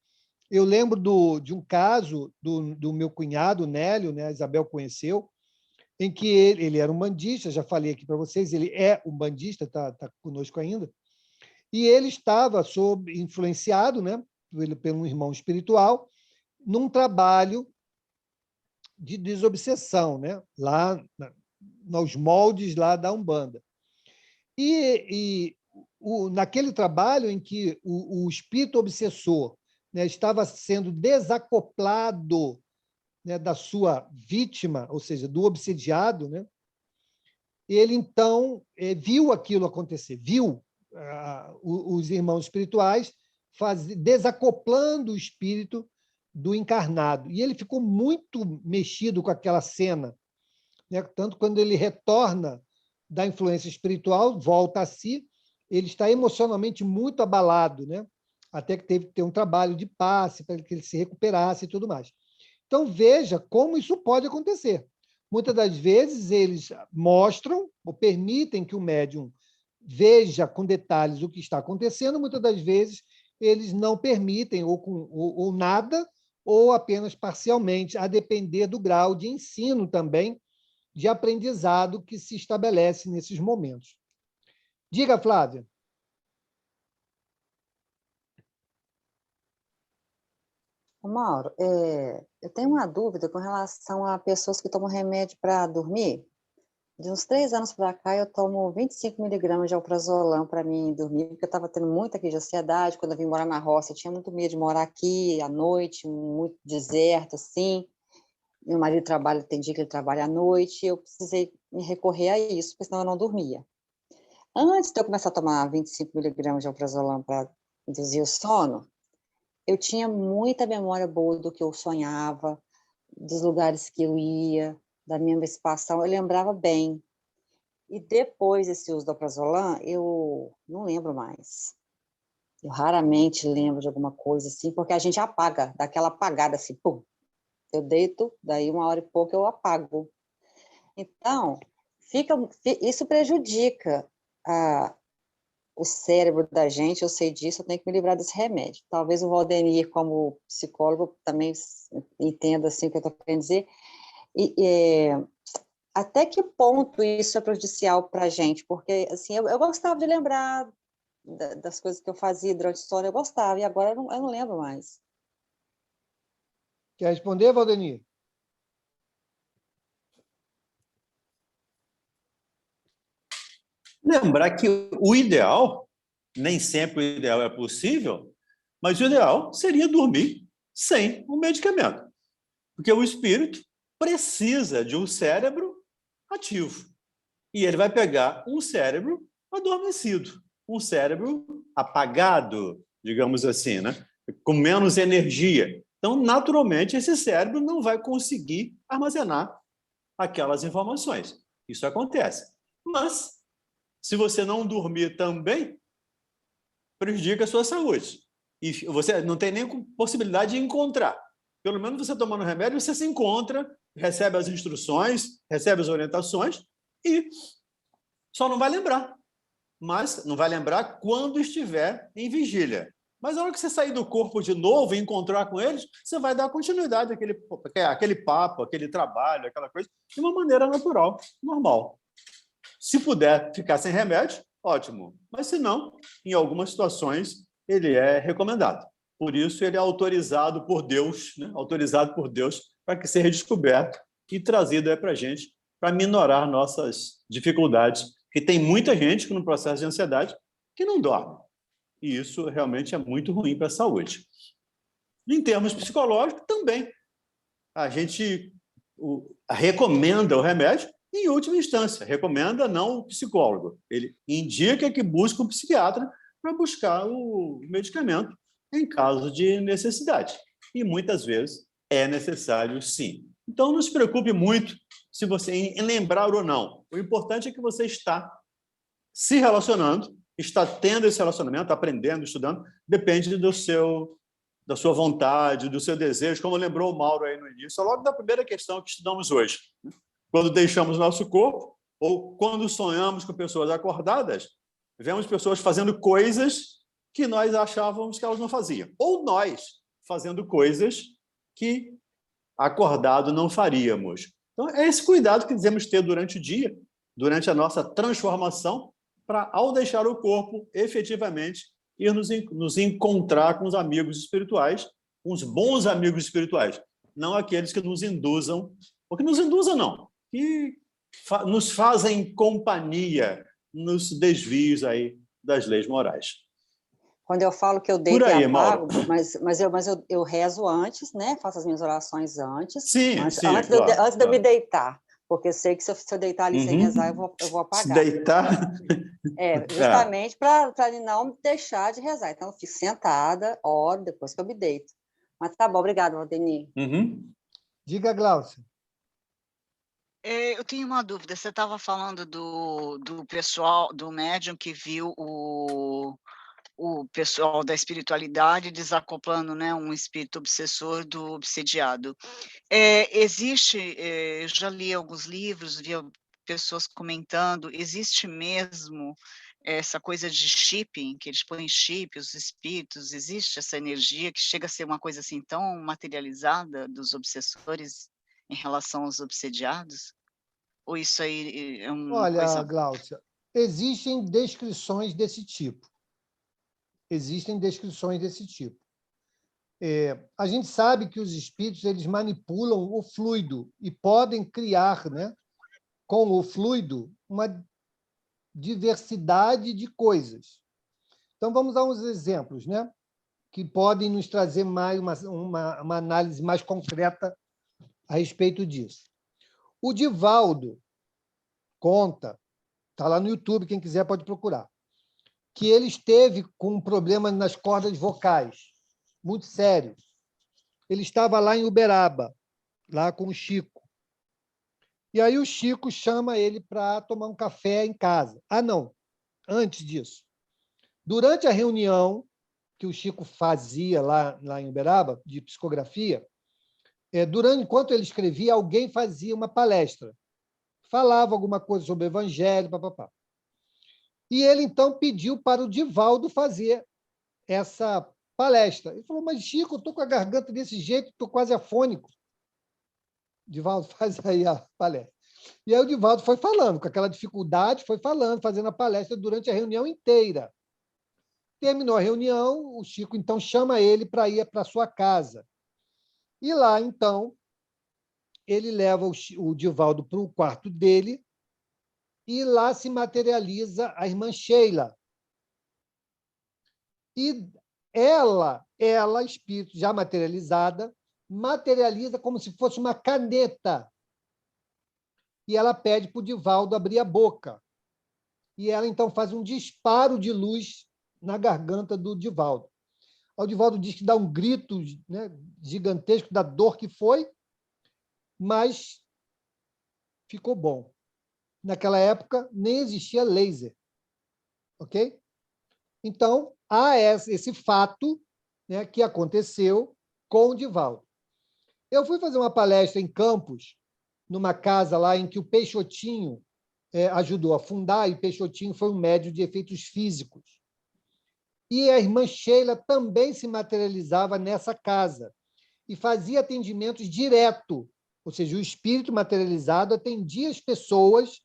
Eu lembro de um caso do meu cunhado, Nélio, né? A Isabel conheceu, em que ele era um bandista, já falei aqui para vocês, ele é um bandista, está conosco ainda, e ele estava influenciado, né, pelo irmão espiritual, num trabalho de desobsessão, né, lá nos moldes lá da Umbanda. Naquele trabalho em que o espírito obsessor, né, estava sendo desacoplado, né, da sua vítima, ou seja, do obsediado, né, ele, então, viu aquilo acontecer, viu os irmãos espirituais desacoplando o espírito do encarnado. E ele ficou muito mexido com aquela cena, né? Tanto quando ele retorna da influência espiritual, volta a si, ele está emocionalmente muito abalado, né? Até que teve que ter um trabalho de passe para que ele se recuperasse e tudo mais. Então, veja como isso pode acontecer. Muitas das vezes, eles mostram ou permitem que o médium veja com detalhes o que está acontecendo, muitas das vezes, eles não permitem, ou nada, ou apenas parcialmente, a depender do grau de ensino também, de aprendizado que se estabelece nesses momentos. Diga, Flávia. Mauro, eu tenho uma dúvida com relação a pessoas que tomam remédio para dormir. De uns 3 anos para cá, eu tomo 25 miligramas de alprazolam para mim dormir, porque eu estava tendo muita crise de ansiedade. Quando eu vim morar na roça, eu tinha muito medo de morar aqui à noite, muito deserto, assim. Meu marido trabalha, tem dia que ele trabalha à noite, e eu precisei me recorrer a isso, porque senão eu não dormia. Antes de eu começar a tomar 25 miligramas de alprazolam para induzir o sono, eu tinha muita memória boa do que eu sonhava, dos lugares que eu ia, da minha emancipação, eu lembrava bem. E depois desse uso do alprazolam, eu não lembro mais. Eu raramente lembro de alguma coisa assim, porque a gente apaga, dá aquela apagada assim, pum. Eu deito, daí 1 hora e pouco eu apago. Então, isso prejudica o cérebro da gente, eu sei disso, eu tenho que me livrar desse remédio. Talvez o Valdemir, como psicólogo, também entenda assim o que eu estou querendo dizer. Até que ponto isso é prejudicial para a gente? Porque assim, eu gostava de lembrar das coisas que eu fazia durante o sono, eu gostava, e agora eu não lembro mais. Quer responder, Valdemir? Lembrar que o ideal, nem sempre o ideal é possível, mas o ideal seria dormir sem o medicamento. Porque o espírito precisa de um cérebro ativo. E ele vai pegar um cérebro adormecido, um cérebro apagado, digamos assim, né? Com menos energia. Então, naturalmente, esse cérebro não vai conseguir armazenar aquelas informações. Isso acontece. Mas, se você não dormir também, prejudica a sua saúde. E você não tem nem possibilidade de encontrar. Pelo menos você tomando remédio, você se encontra, recebe as instruções, recebe as orientações e só não vai lembrar. Mas não vai lembrar quando estiver em vigília. Mas na hora que você sair do corpo de novo e encontrar com eles, você vai dar continuidade àquele papo, aquele trabalho, aquela coisa, de uma maneira natural, normal. Se puder ficar sem remédio, ótimo. Mas, se não, em algumas situações, ele é recomendado. Por isso, ele é autorizado por Deus, né? Autorizado por Deus para que seja descoberto e trazido para a gente, para minorar nossas dificuldades. Porque tem muita gente que, no processo de ansiedade, que não dorme. E isso realmente é muito ruim para a saúde. Em termos psicológicos, também. A gente recomenda o remédio, em última instância. Recomenda não o psicólogo. Ele indica que busque um psiquiatra para buscar o medicamento em caso de necessidade. E muitas vezes é necessário, sim. Então, não se preocupe muito se você em lembrar ou não. O importante é que você está se relacionando, está tendo esse relacionamento, aprendendo, estudando, depende da sua vontade, do seu desejo, como lembrou o Mauro aí no início, logo da primeira questão que estudamos hoje. Quando deixamos nosso corpo, ou quando sonhamos com pessoas acordadas, vemos pessoas fazendo coisas que nós achávamos que elas não faziam. Ou nós fazendo coisas que acordado não faríamos. Então, é esse cuidado que devemos ter durante o dia, durante a nossa transformação, para, ao deixar o corpo, efetivamente, ir nos encontrar com os amigos espirituais, com os bons amigos espirituais, não aqueles que nos induzam, ou que nos induzam não, que nos fazem companhia nos desvios aí das leis morais. Quando eu falo que eu deito Por aí, e apago, Mauro. mas eu rezo antes, né? Faço as minhas orações antes. Sim, antes, sim, antes, claro, antes de eu me claro. deitar. Porque eu sei que se eu deitar ali sem rezar, eu vou apagar. Se deitar... Justamente para não me deixar de rezar. Então, eu fico sentada, oro, depois que eu me deito. Mas tá bom, obrigada, Valdemir. Diga, Glaucia. Eu tenho uma dúvida. Você estava falando do pessoal, do médium que viu o pessoal da espiritualidade desacoplando, né, um espírito obsessor do obsediado. Existe, eu já li alguns livros, vi pessoas comentando, existe mesmo essa coisa de shipping, que eles põem chip, os espíritos, existe essa energia que chega a ser uma coisa assim tão materializada dos obsessores em relação aos obsediados? Ou isso aí é uma Olha, coisa... Glaucia, existem descrições desse tipo. Existem descrições desse tipo. A gente sabe que os espíritos eles manipulam o fluido e podem criar, né, com o fluido uma diversidade de coisas. Então, vamos dar uns exemplos, né, que podem nos trazer mais uma análise mais concreta a respeito disso. O Divaldo conta, está lá no YouTube, quem quiser pode procurar, que ele esteve com um problema nas cordas vocais, muito sério. Ele estava lá em Uberaba, lá com o Chico. E aí o Chico chama ele para tomar um café em casa. Ah, não, antes disso. Durante a reunião que o Chico fazia lá em Uberaba, de psicografia, enquanto ele escrevia, alguém fazia uma palestra. Falava alguma coisa sobre o evangelho, papapá. E ele, então, pediu para o Divaldo fazer essa palestra. Ele falou, mas, Chico, eu estou com a garganta desse jeito, estou quase afônico. Divaldo, faz aí a palestra. E aí o Divaldo foi falando, com aquela dificuldade, foi falando, fazendo a palestra durante a reunião inteira. Terminou a reunião, o Chico, então, chama ele para ir para a sua casa. E lá, então, ele leva o Divaldo para o quarto dele e lá se materializa a irmã Sheila. E ela, espírito já materializada, materializa como se fosse uma caneta. E ela pede para o Divaldo abrir a boca. E ela, então, faz um disparo de luz na garganta do Divaldo. O Divaldo diz que dá um grito, né, gigantesco da dor que foi, mas ficou bom. Naquela época, nem existia laser. Ok? Então, há esse fato, né, que aconteceu com o Divaldo. Eu fui fazer uma palestra em Campos, numa casa lá em que o Peixotinho ajudou a fundar, e Peixotinho foi um médium de efeitos físicos. E a irmã Sheila também se materializava nessa casa e fazia atendimentos direto, ou seja, o espírito materializado atendia as pessoas,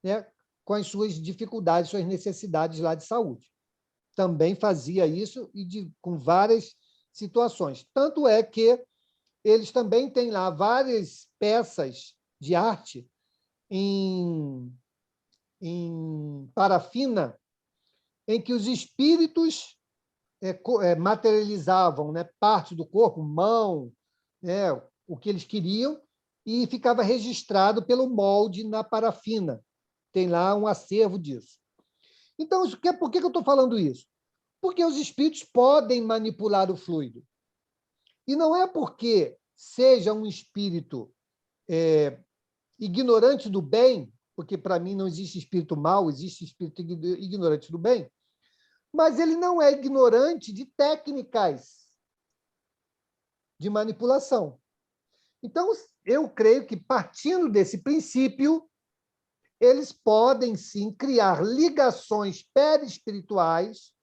né, com as suas dificuldades, suas necessidades lá de saúde. Também fazia isso com várias situações. Tanto é que eles também têm lá várias peças de arte em parafina, em que os espíritos materializavam, né, parte do corpo, mão, né, o que eles queriam, e ficava registrado pelo molde na parafina. Tem lá um acervo disso. Então, por que eu estou falando isso? Porque os espíritos podem manipular o fluido. E não é porque seja um espírito ignorante do bem, porque para mim não existe espírito mau, existe espírito ignorante do bem, mas ele não é ignorante de técnicas de manipulação. Então, eu creio que, partindo desse princípio, eles podem, sim, criar ligações perispirituais,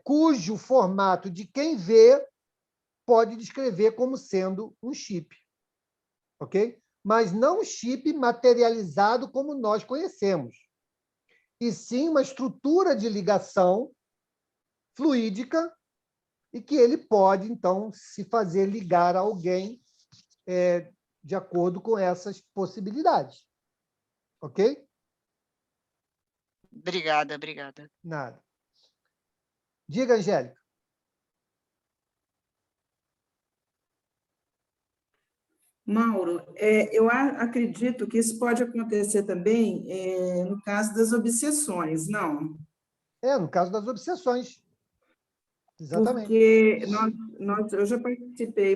cujo formato de quem vê pode descrever como sendo um chip. Ok? Mas não um chip materializado como nós conhecemos, e sim uma estrutura de ligação fluídica e que ele pode, então, se fazer ligar a alguém de acordo com essas possibilidades. Ok? Obrigada. Nada. Diga, Angélica. Mauro, eu acredito que isso pode acontecer também no caso das obsessões, não? No caso das obsessões. Exatamente. Porque eu já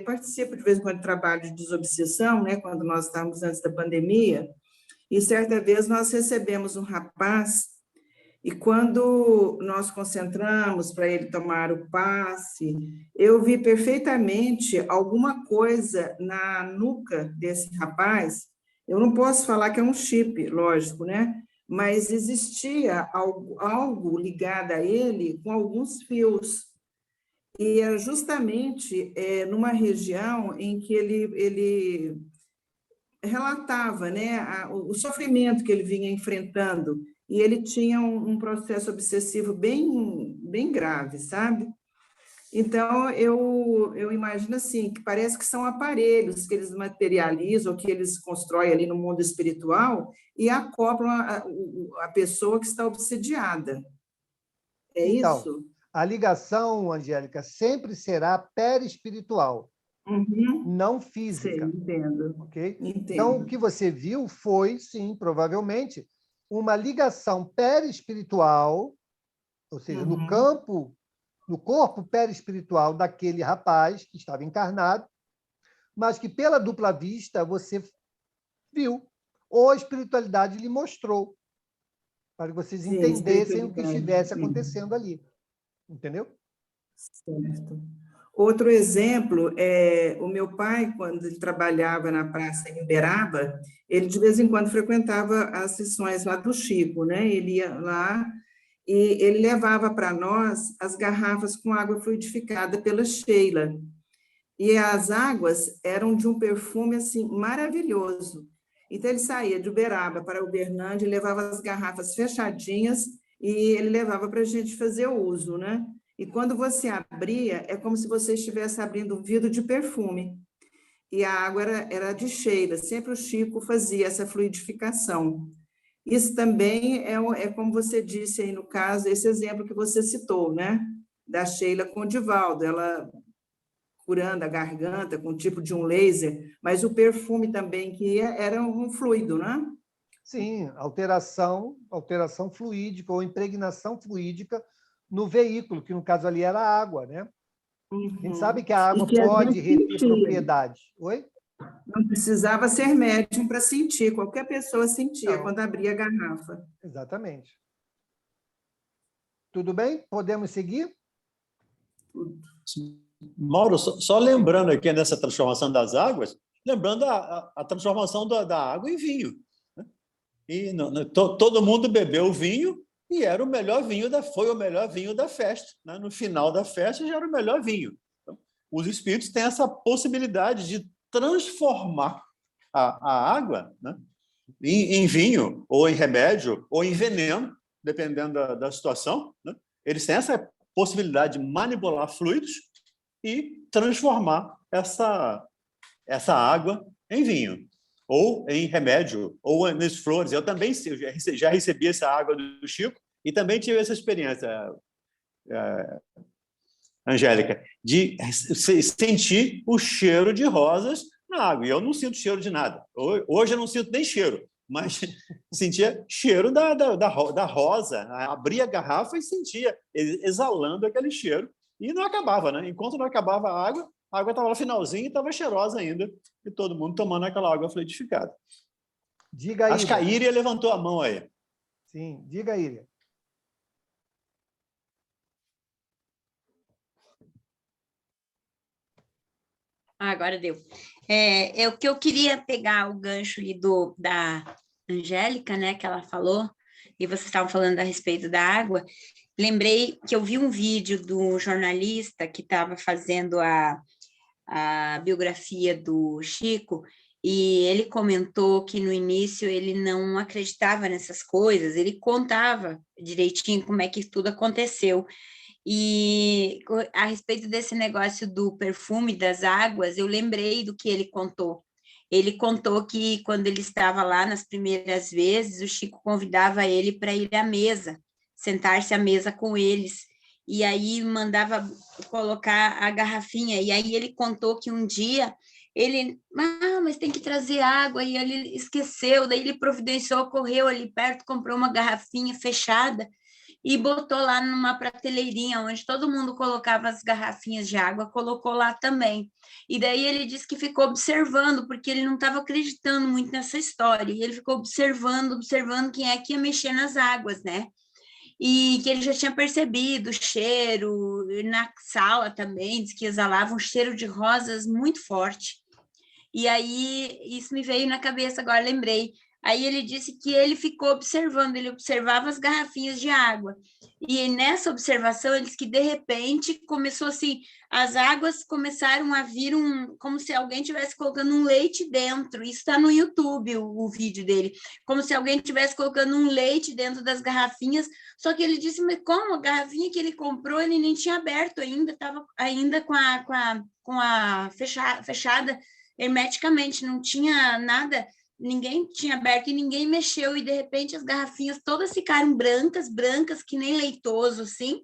participo de vez em quando de trabalho de desobsessão, né, quando nós estávamos antes da pandemia, e certa vez nós recebemos um rapaz, e quando nós concentramos para ele tomar o passe, eu vi perfeitamente alguma coisa na nuca desse rapaz. Eu não posso falar que é um chip, lógico, né? Mas existia algo ligado a ele com alguns fios. E é justamente numa região em que ele relatava, né, o sofrimento que ele vinha enfrentando, e ele tinha um processo obsessivo bem grave, sabe? Então, eu imagino assim, que parece que são aparelhos que eles materializam, que eles constroem ali no mundo espiritual e acoplam a pessoa que está obsediada. É então, isso? A ligação, Angélica, sempre será perispiritual, não física. Sim, entendo. Okay? Entendo. Então, o que você viu foi, sim, provavelmente, uma ligação perispiritual, ou seja, no corpo perispiritual daquele rapaz que estava encarnado, mas que, pela dupla vista, você viu, ou a espiritualidade lhe mostrou, para que vocês entendessem o que estivesse acontecendo ali. Entendeu? Certo. Outro exemplo é o meu pai, quando ele trabalhava na praça em Uberaba, ele de vez em quando frequentava as sessões lá do Chico, né? Ele ia lá e ele levava para nós as garrafas com água fluidificada pela Sheila. E as águas eram de um perfume assim maravilhoso. Então ele saía de Uberaba para Uberlândia e levava as garrafas fechadinhas e ele levava para a gente fazer o uso, né? E quando você abria, é como se você estivesse abrindo um vidro de perfume. E a água era de Sheila, sempre o Chico fazia essa fluidificação. Isso também é como você disse aí no caso, esse exemplo que você citou, né? Da Sheila com o Divaldo, ela curando a garganta com um tipo de um laser, mas o perfume também que ia era um fluido, né? Sim, alteração fluídica ou impregnação fluídica no veículo, que no caso ali era a água, né? A gente sabe que a água pode reter propriedades. Oi? Não precisava ser médium para sentir, qualquer pessoa sentia quando abria a garrafa. Exatamente. Tudo bem? Podemos seguir? Mauro, só lembrando aqui nessa transformação das águas, lembrando a transformação da água em vinho. E todo mundo bebeu vinho e era o melhor vinho foi o melhor vinho da festa, né? No final da festa já era o melhor vinho. Então, os espíritos têm essa possibilidade de transformar a água, né? em vinho, ou em remédio, ou em veneno, dependendo da situação, né? Eles têm essa possibilidade de manipular fluidos e transformar essa água em vinho, ou em remédio, ou nas flores. Eu também já recebi essa água do Chico e também tive essa experiência, Angélica, de sentir o cheiro de rosas na água. E eu não sinto cheiro de nada. Hoje eu não sinto nem cheiro, mas sentia cheiro da rosa. Abria a garrafa e sentia exalando aquele cheiro. E não acabava, né? Enquanto não acabava a água estava no finalzinho e estava cheirosa ainda. E todo mundo tomando aquela água fluidificada. Diga aí. Acho que a Íria levantou a mão aí. Sim, diga, Íria. Agora deu. É o que eu queria pegar o gancho ali da Angélica, né, que ela falou, e vocês estavam falando a respeito da água. Lembrei que eu vi um vídeo do jornalista que estava fazendo a biografia do Chico, e ele comentou que no início ele não acreditava nessas coisas, ele contava direitinho como é que tudo aconteceu. E a respeito desse negócio do perfume das águas, eu lembrei do que ele contou. Ele contou que quando ele estava lá nas primeiras vezes, o Chico convidava ele para ir à mesa, sentar-se à mesa com eles, e aí mandava colocar a garrafinha, e aí ele contou que um dia ele, mas tem que trazer água, e ele esqueceu, daí ele providenciou, correu ali perto, comprou uma garrafinha fechada, e botou lá numa prateleirinha, onde todo mundo colocava as garrafinhas de água, colocou lá também. E daí ele disse que ficou observando, porque ele não estava acreditando muito nessa história, e ele ficou observando quem é que ia mexer nas águas, né? E que ele já tinha percebido o cheiro, na sala também, diz que exalava um cheiro de rosas muito forte. E aí, isso me veio na cabeça, agora lembrei. Aí ele disse que ele ficou observando, ele observava as garrafinhas de água. E nessa observação, ele disse que, de repente, começou assim, as águas começaram a vir como se alguém estivesse colocando um leite dentro. Isso está no YouTube, o vídeo dele. Como se alguém estivesse colocando um leite dentro das garrafinhas. Só que ele disse, mas como? A garrafinha que ele comprou, ele nem tinha aberto ainda, estava ainda com a fechada hermeticamente, não tinha nada, ninguém tinha aberto e ninguém mexeu, e de repente as garrafinhas todas ficaram brancas, que nem leitoso, assim,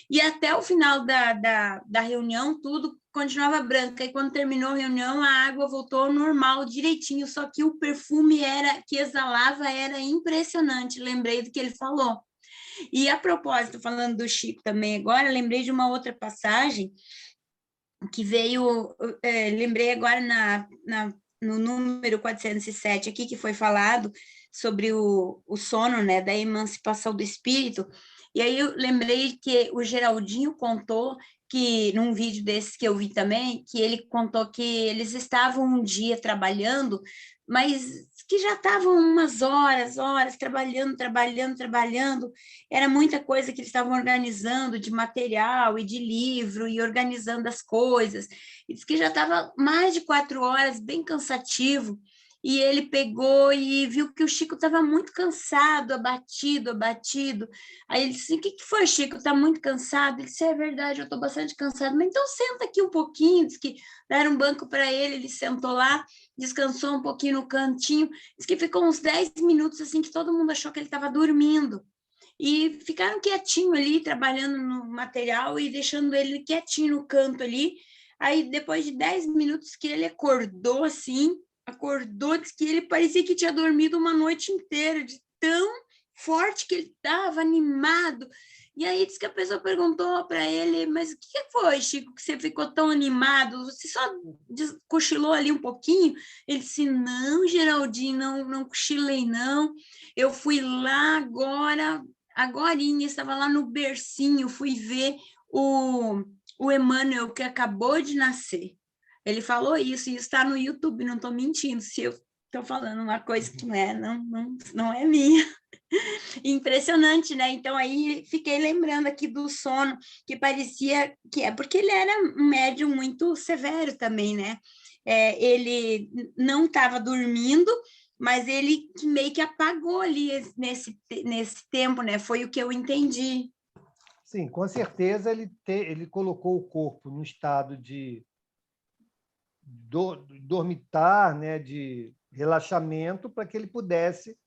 e até o final da reunião, tudo continuava branca, e quando terminou a reunião, a água voltou ao normal, direitinho, só que o perfume que exalava era impressionante, lembrei do que ele falou. E a propósito, falando do Chico também agora, lembrei de uma outra passagem, que veio, lembrei agora no número 407 aqui, que foi falado sobre o sono, né, da emancipação do espírito, e aí eu lembrei que o Geraldinho contou que, num vídeo desse que eu vi também, que ele contou que eles estavam um dia trabalhando, mas que já estavam umas horas, trabalhando, era muita coisa que eles estavam organizando de material e de livro, e organizando as coisas, e disse que já estava mais de 4 horas, bem cansativo, e ele pegou e viu que o Chico estava muito cansado, abatido, aí ele disse, o que foi, Chico, está muito cansado? Ele disse, é verdade, eu estou bastante cansado, mas então senta aqui um pouquinho, disse que deram um banco para ele sentou lá, descansou um pouquinho no cantinho, disse que ficou uns 10 minutos, assim, que todo mundo achou que ele estava dormindo, e ficaram quietinho ali, trabalhando no material e deixando ele quietinho no canto ali. Aí, depois de 10 minutos que ele acordou, assim, disse que ele parecia que tinha dormido uma noite inteira, de tão forte que ele estava, animado. E aí disse que a pessoa perguntou para ele, mas o que foi, Chico, que você ficou tão animado? Você só cochilou ali um pouquinho? Ele disse, não, Geraldinho, não cochilei, não. Eu fui lá agorinha, estava lá no bercinho, fui ver o Emmanuel, que acabou de nascer. Ele falou isso, e está no YouTube, não estou mentindo, se eu estou falando uma coisa que não é minha. Impressionante, né? Então, aí fiquei lembrando aqui do sono, que parecia que porque ele era um médium muito severo também, né? Ele não estava dormindo, mas ele que meio que apagou ali nesse tempo, né? Foi o que eu entendi. Sim, com certeza ele colocou o corpo no estado de dormitar, né, de relaxamento, para que ele pudesse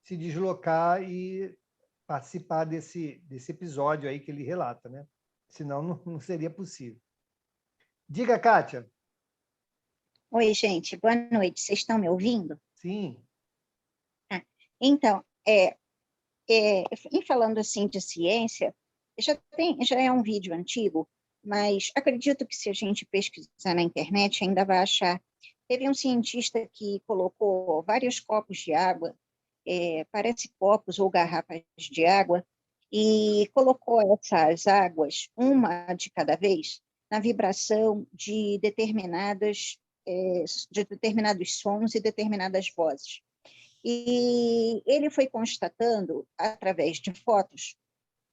se deslocar e participar desse episódio aí que ele relata, né? Senão não seria possível. Diga, Kátia. Oi, gente, boa noite. Vocês estão me ouvindo? Sim. Então, em falando assim de ciência, já é um vídeo antigo, mas acredito que se a gente pesquisar na internet ainda vai achar. Teve um cientista que colocou vários copos de água, parece copos ou garrafas de água, e colocou essas águas, uma de cada vez, na vibração de determinados sons e determinadas vozes. E ele foi constatando, através de fotos,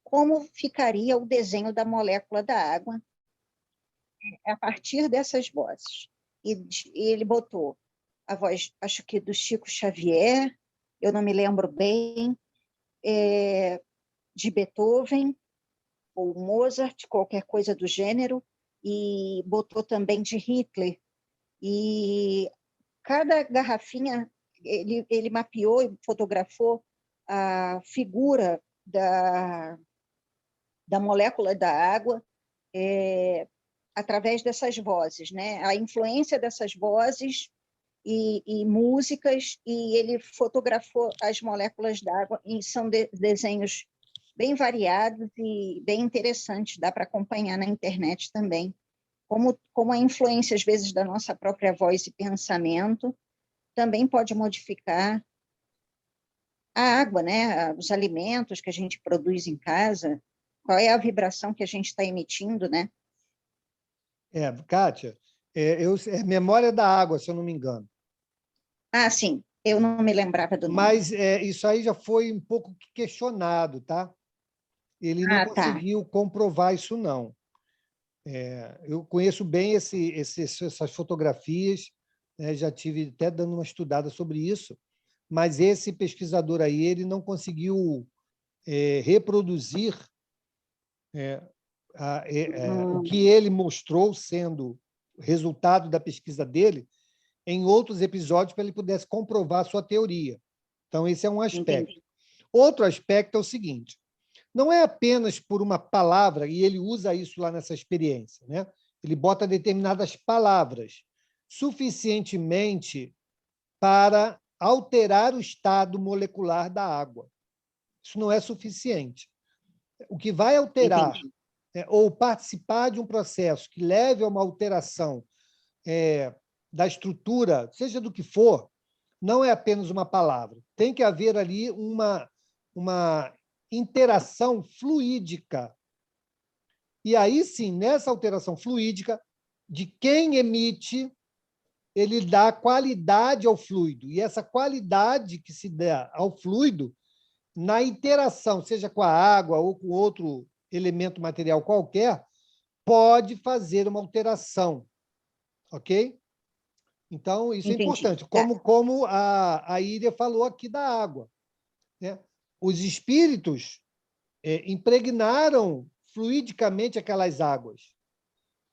como ficaria o desenho da molécula da água a partir dessas vozes. E ele botou a voz, acho que do Chico Xavier, eu não me lembro bem, de Beethoven, ou Mozart, qualquer coisa do gênero, e botou também de Hitler. E cada garrafinha, ele mapeou e fotografou a figura da molécula da água através dessas vozes, né? A influência dessas vozes e músicas, e ele fotografou as moléculas da água, e são desenhos bem variados e bem interessantes, dá para acompanhar na internet também, como a influência, às vezes, da nossa própria voz e pensamento também pode modificar a água, né? Os alimentos que a gente produz em casa, qual é a vibração que a gente está emitindo, né? Kátia, memória da água, se eu não me engano. Ah, sim, eu não me lembrava do nome. Mas isso aí já foi um pouco questionado, tá? Ele não conseguiu comprovar isso, não. Eu conheço bem essas fotografias, né? Já tive até dando uma estudada sobre isso, mas esse pesquisador aí ele não conseguiu reproduzir o que ele mostrou sendo resultado da pesquisa dele em outros episódios para ele pudesse comprovar a sua teoria. Então, esse é um aspecto. Entendi. Outro aspecto é o seguinte, não é apenas por uma palavra, e ele usa isso lá nessa experiência, né? Ele bota determinadas palavras suficientemente para alterar o estado molecular da água. Isso não é suficiente. O que vai alterar ou participar de um processo que leve a uma alteração da estrutura, seja do que for, não é apenas uma palavra. Tem que haver ali uma interação fluídica. E aí, sim, nessa alteração fluídica, de quem emite, ele dá qualidade ao fluido. E essa qualidade que se dá ao fluido, na interação, seja com a água ou com outro elemento material qualquer, pode fazer uma alteração. Ok? Então, isso é importante. Como a Íria falou aqui da água, né? Os espíritos impregnaram fluidicamente aquelas águas.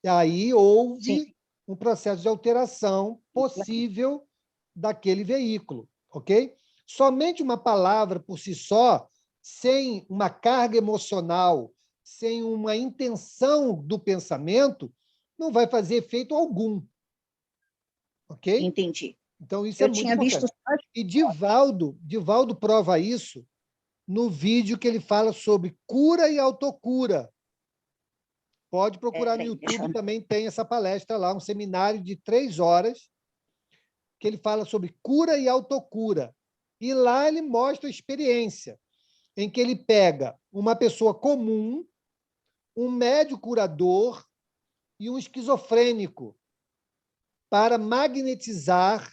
E aí houve um processo de alteração possível daquele veículo. Ok? Somente uma palavra por si só, sem uma carga emocional, sem uma intenção do pensamento, não vai fazer efeito algum. Ok? Entendi. Então, isso é muito importante. E Divaldo prova isso no vídeo que ele fala sobre cura e autocura. Pode procurar no YouTube, também tem essa palestra lá, um seminário de 3 horas, que ele fala sobre cura e autocura. E lá ele mostra a experiência, em que ele pega uma pessoa comum, um médium curador e um esquizofrênico, para magnetizar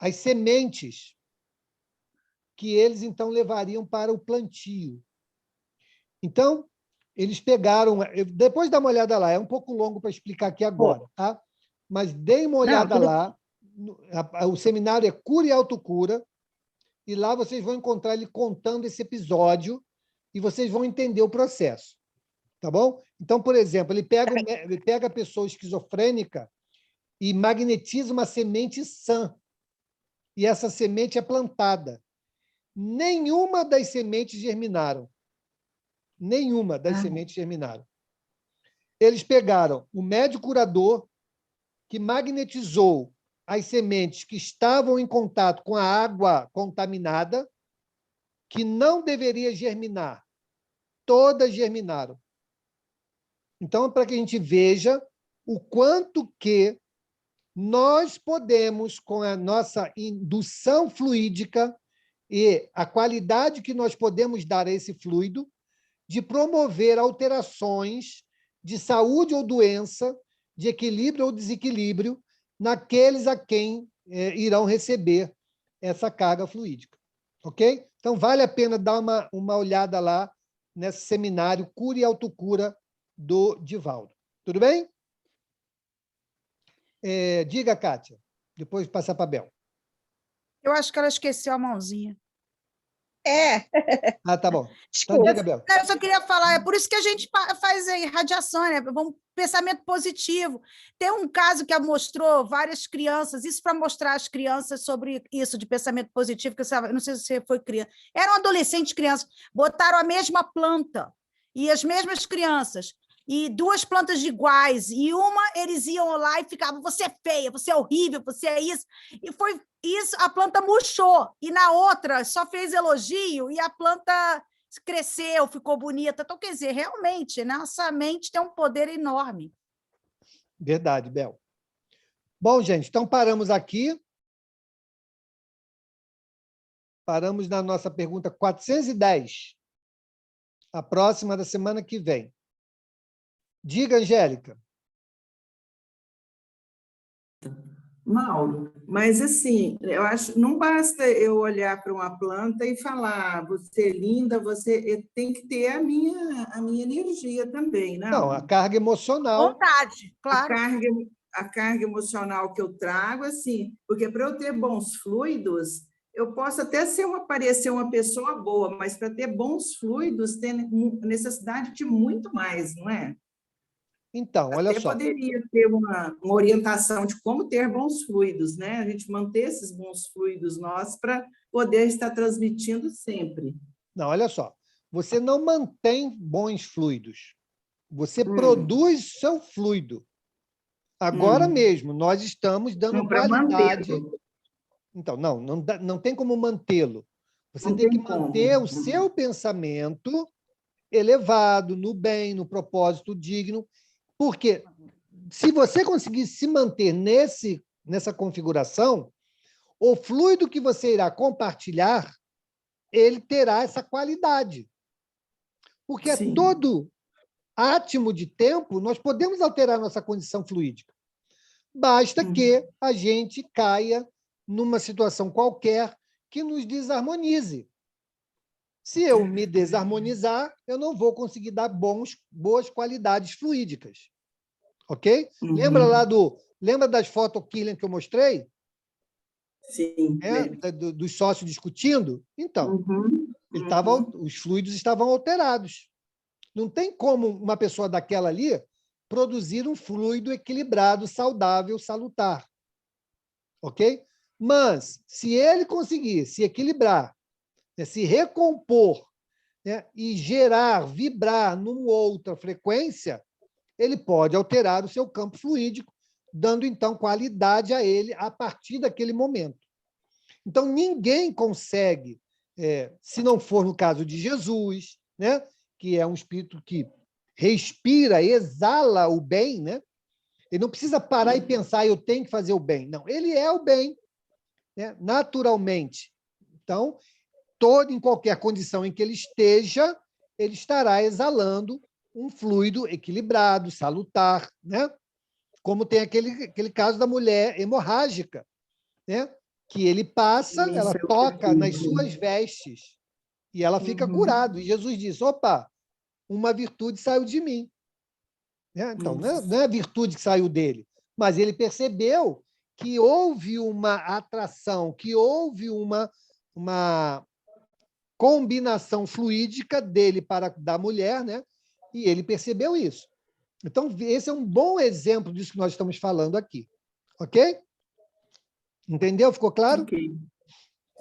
as sementes que eles, então, levariam para o plantio. Então, eles pegaram... Depois dá uma olhada lá, é um pouco longo para explicar aqui agora, tá? Mas deem uma olhada lá o seminário é Cura e Autocura, e lá vocês vão encontrar ele contando esse episódio e vocês vão entender o processo. Tá bom? Então, por exemplo, ele pega a pessoa esquizofrênica e magnetiza uma semente sã. E essa semente é plantada. Nenhuma das sementes germinaram. Nenhuma das sementes germinaram. Eles pegaram o médico curador, que magnetizou as sementes que estavam em contato com a água contaminada, que não deveria germinar. Todas germinaram. Então, para que a gente veja o quanto que nós podemos, com a nossa indução fluídica e a qualidade que nós podemos dar a esse fluido, de promover alterações de saúde ou doença, de equilíbrio ou desequilíbrio, naqueles a quem irão receber essa carga fluídica. Ok? Então, vale a pena dar uma olhada lá nesse seminário Cura e Autocura do Divaldo. Tudo bem? Diga, Kátia. Depois passar para a Bel. Eu acho que ela esqueceu a mãozinha. Ah, tá bom. Desculpa. Então, diga, Bel. Eu só queria falar, é por isso que a gente faz a irradiação, né? Pensamento positivo. Tem um caso que mostrou várias crianças, isso para mostrar às crianças sobre isso de pensamento positivo, que eu não sei se você foi criança. Eram adolescentes crianças, botaram a mesma planta e as mesmas crianças, e duas plantas iguais, e uma eles iam lá e ficavam, você é feia, você é horrível, você é isso, e foi isso, a planta murchou, e na outra só fez elogio, e a planta cresceu, ficou bonita. Então, quer dizer, realmente, nossa mente tem um poder enorme. Verdade, Bel. Bom, gente, então paramos aqui. Paramos na nossa pergunta 410. A próxima da semana que vem. Diga, Angélica. Mauro, mas assim, eu acho, não basta eu olhar para uma planta e falar, você é linda, você tem que ter a minha energia também, não? Não, a carga emocional. Vontade, claro. A carga emocional que eu trago, assim, porque para eu ter bons fluidos, eu posso até parecer uma pessoa boa, mas para ter bons fluidos, tem necessidade de muito mais, não é? Então, olha só. Poderia ter uma orientação de como ter bons fluidos, né? A gente manter esses bons fluidos nossos para poder estar transmitindo sempre. Não, olha só. Você não mantém bons fluidos. Você produz seu fluido. Agora mesmo, nós estamos dando qualidade. Então, não tem como mantê-lo. Você tem que manter o seu pensamento elevado, no bem, no propósito digno. Porque se você conseguir se manter nessa configuração, o fluido que você irá compartilhar, ele terá essa qualidade. Porque a todo átimo de tempo, nós podemos alterar nossa condição fluídica. Basta que a gente caia numa situação qualquer que nos desarmonize. Se eu me desarmonizar, eu não vou conseguir dar boas qualidades fluídicas. Ok? Lembra das fotos Killian que eu mostrei? Sim. Dos sócios discutindo? Então, os fluidos estavam alterados. Não tem como uma pessoa daquela ali produzir um fluido equilibrado, saudável, salutar. Ok? Mas, se ele conseguir se equilibrar, se recompor, e vibrar numa outra frequência, ele pode alterar o seu campo fluídico, dando, então, qualidade a ele a partir daquele momento. Então, ninguém consegue, se não for no caso de Jesus, que é um espírito que respira, exala o bem, ele não precisa parar e pensar, eu tenho que fazer o bem. Não, ele é o bem, naturalmente. Então, em qualquer condição em que ele esteja, ele estará exalando um fluido equilibrado, salutar, como tem aquele caso da mulher hemorrágica, que ele passa, ela toca nas suas vestes e ela fica curada. E Jesus diz, opa, uma virtude saiu de mim. Então, não é a virtude que saiu dele, mas ele percebeu que houve uma atração, que houve uma combinação fluídica dele para da mulher, né? E ele percebeu isso. Então, esse é um bom exemplo disso que nós estamos falando aqui. Ok? Entendeu? Ficou claro? Ok.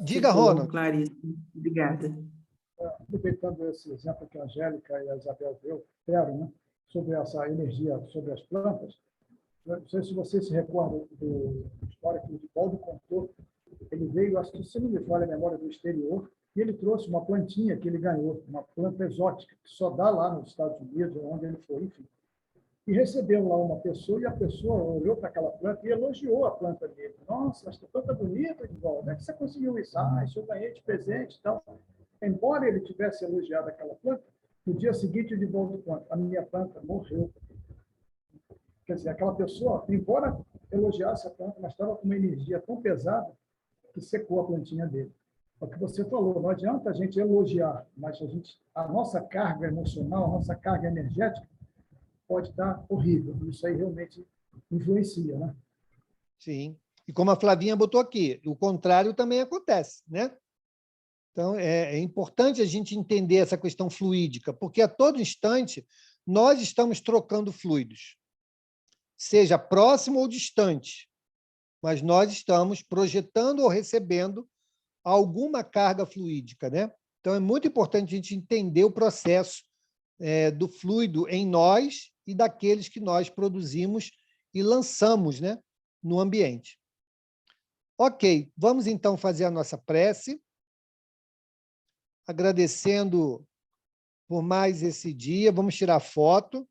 Diga, Ficou Ronald. claríssimo. Obrigada. Aproveitando esse exemplo que a Angélica e a Isabel deram, né, sobre essa energia, sobre as plantas, não sei se você se recorda do história que o Divaldo contou. Ele veio, acho que se não me falha a memória, do exterior, e ele trouxe uma plantinha que ele ganhou, uma planta exótica, que só dá lá nos Estados Unidos, onde ele foi, enfim. E recebeu lá uma pessoa, e a pessoa olhou para aquela planta e elogiou a planta dele. Nossa, essa planta bonita, Divaldo, como é que você conseguiu isso? Ah, isso eu ganhei de presente e tal. Embora ele tivesse elogiado aquela planta, no dia seguinte o Divaldo conta, a minha planta morreu. Quer dizer, aquela pessoa, embora elogiasse a planta, mas estava com uma energia tão pesada que secou a plantinha dele. É o que você falou, não adianta a gente elogiar, mas a nossa carga emocional, a nossa carga energética pode estar horrível. Isso aí realmente influencia, né? Sim. E como a Flavinha botou aqui, o contrário também acontece, né? Então, é importante a gente entender essa questão fluídica, porque a todo instante nós estamos trocando fluidos, seja próximo ou distante, mas nós estamos projetando ou recebendo alguma carga fluídica, né? Então, é muito importante a gente entender o processo do fluido em nós e daqueles que nós produzimos e lançamos, né, no ambiente. Ok, vamos então fazer a nossa prece, agradecendo por mais esse dia. Vamos tirar foto.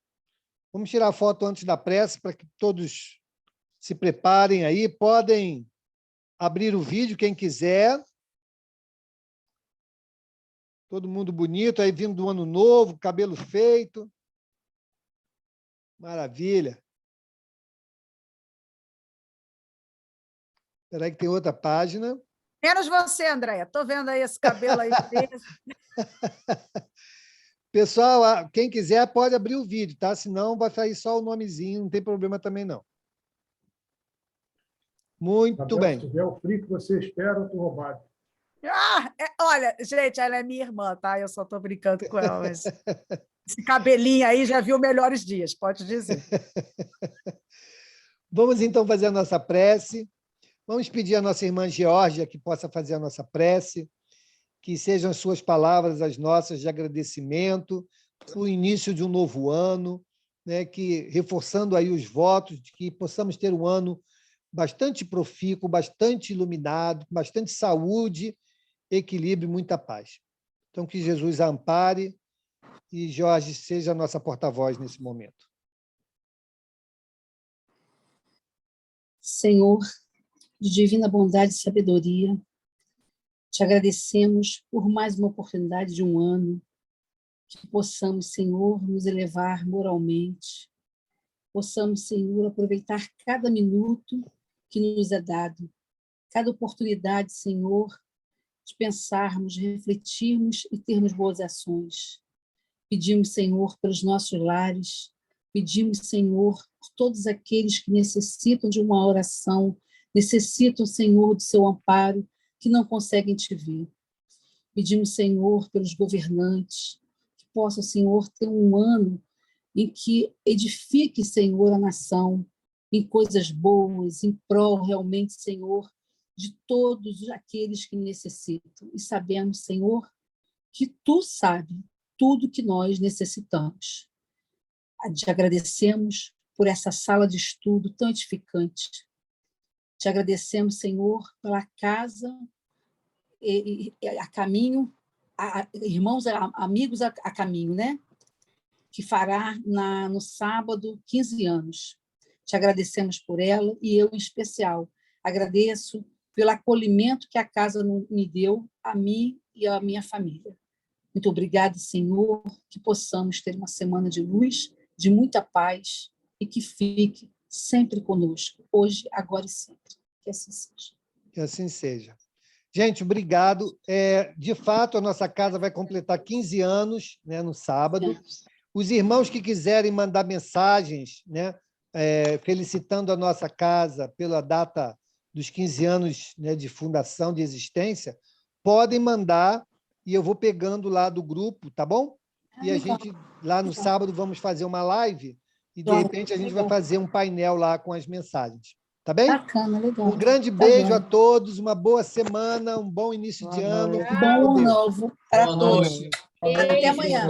Vamos tirar foto antes da prece para que todos se preparem aí. Podem abrir o vídeo, quem quiser. Todo mundo bonito, aí vindo do ano novo, cabelo feito. Maravilha. Espera aí que tem outra página. Menos você, Andréia. Estou vendo aí esse cabelo aí. Pessoal, quem quiser pode abrir o vídeo, tá? Senão vai sair só o nomezinho, não tem problema também, não. Muito Isabel, bem. se tiver o frio que você espera, eu estou roubado. Olha, gente, ela é minha irmã, tá? Eu só estou brincando com ela, mas esse cabelinho aí já viu melhores dias, pode dizer. Vamos, então, fazer a nossa prece. Vamos pedir à nossa irmã Geórgia que possa fazer a nossa prece, que sejam as suas palavras as nossas de agradecimento, o início de um novo ano, né, que, reforçando aí os votos de que possamos ter um ano bastante profícuo, bastante iluminado, com bastante saúde, equilíbrio e muita paz. Então, que Jesus a ampare e Jorge seja a nossa porta-voz nesse momento. Senhor, de divina bondade e sabedoria, te agradecemos por mais uma oportunidade de um ano, que possamos, Senhor, nos elevar moralmente, possamos, Senhor, aproveitar cada minuto que nos é dado, cada oportunidade, Senhor, de pensarmos, refletirmos e termos boas ações. Pedimos, Senhor, pelos nossos lares, pedimos, Senhor, por todos aqueles que necessitam de uma oração, necessitam, Senhor, do seu amparo, que não conseguem te ver. Pedimos, Senhor, pelos governantes, que possam, Senhor, ter um ano em que edifique, Senhor, a nação, em coisas boas, em prol, realmente, Senhor, de todos aqueles que necessitam. E sabemos, Senhor, que Tu sabe tudo que nós necessitamos. Te agradecemos por essa sala de estudo tão edificante. Te agradecemos, Senhor, pela casa a caminho, irmãos, amigos a caminho, né? Que fará no sábado 15 anos. Te agradecemos por ela e eu, em especial, agradeço pelo acolhimento que a casa me deu, a mim e a minha família. Muito obrigada, Senhor, que possamos ter uma semana de luz, de muita paz e que fique sempre conosco, hoje, agora e sempre. Que assim seja. Que assim seja. Gente, obrigado. De fato, a nossa casa vai completar 15 anos, né, no sábado. Os irmãos que quiserem mandar mensagens, né, felicitando a nossa casa pela data dos 15 anos, né, de fundação, de existência, podem mandar e eu vou pegando lá do grupo, tá bom? E a gente, lá no sábado, vamos fazer uma live e, de repente, a gente vai fazer um painel lá com as mensagens. Tá bem? Bacana, legal. Um grande beijo a todos, uma boa semana, um bom início de ano. Bom ano novo para todos. noite. Até amanhã.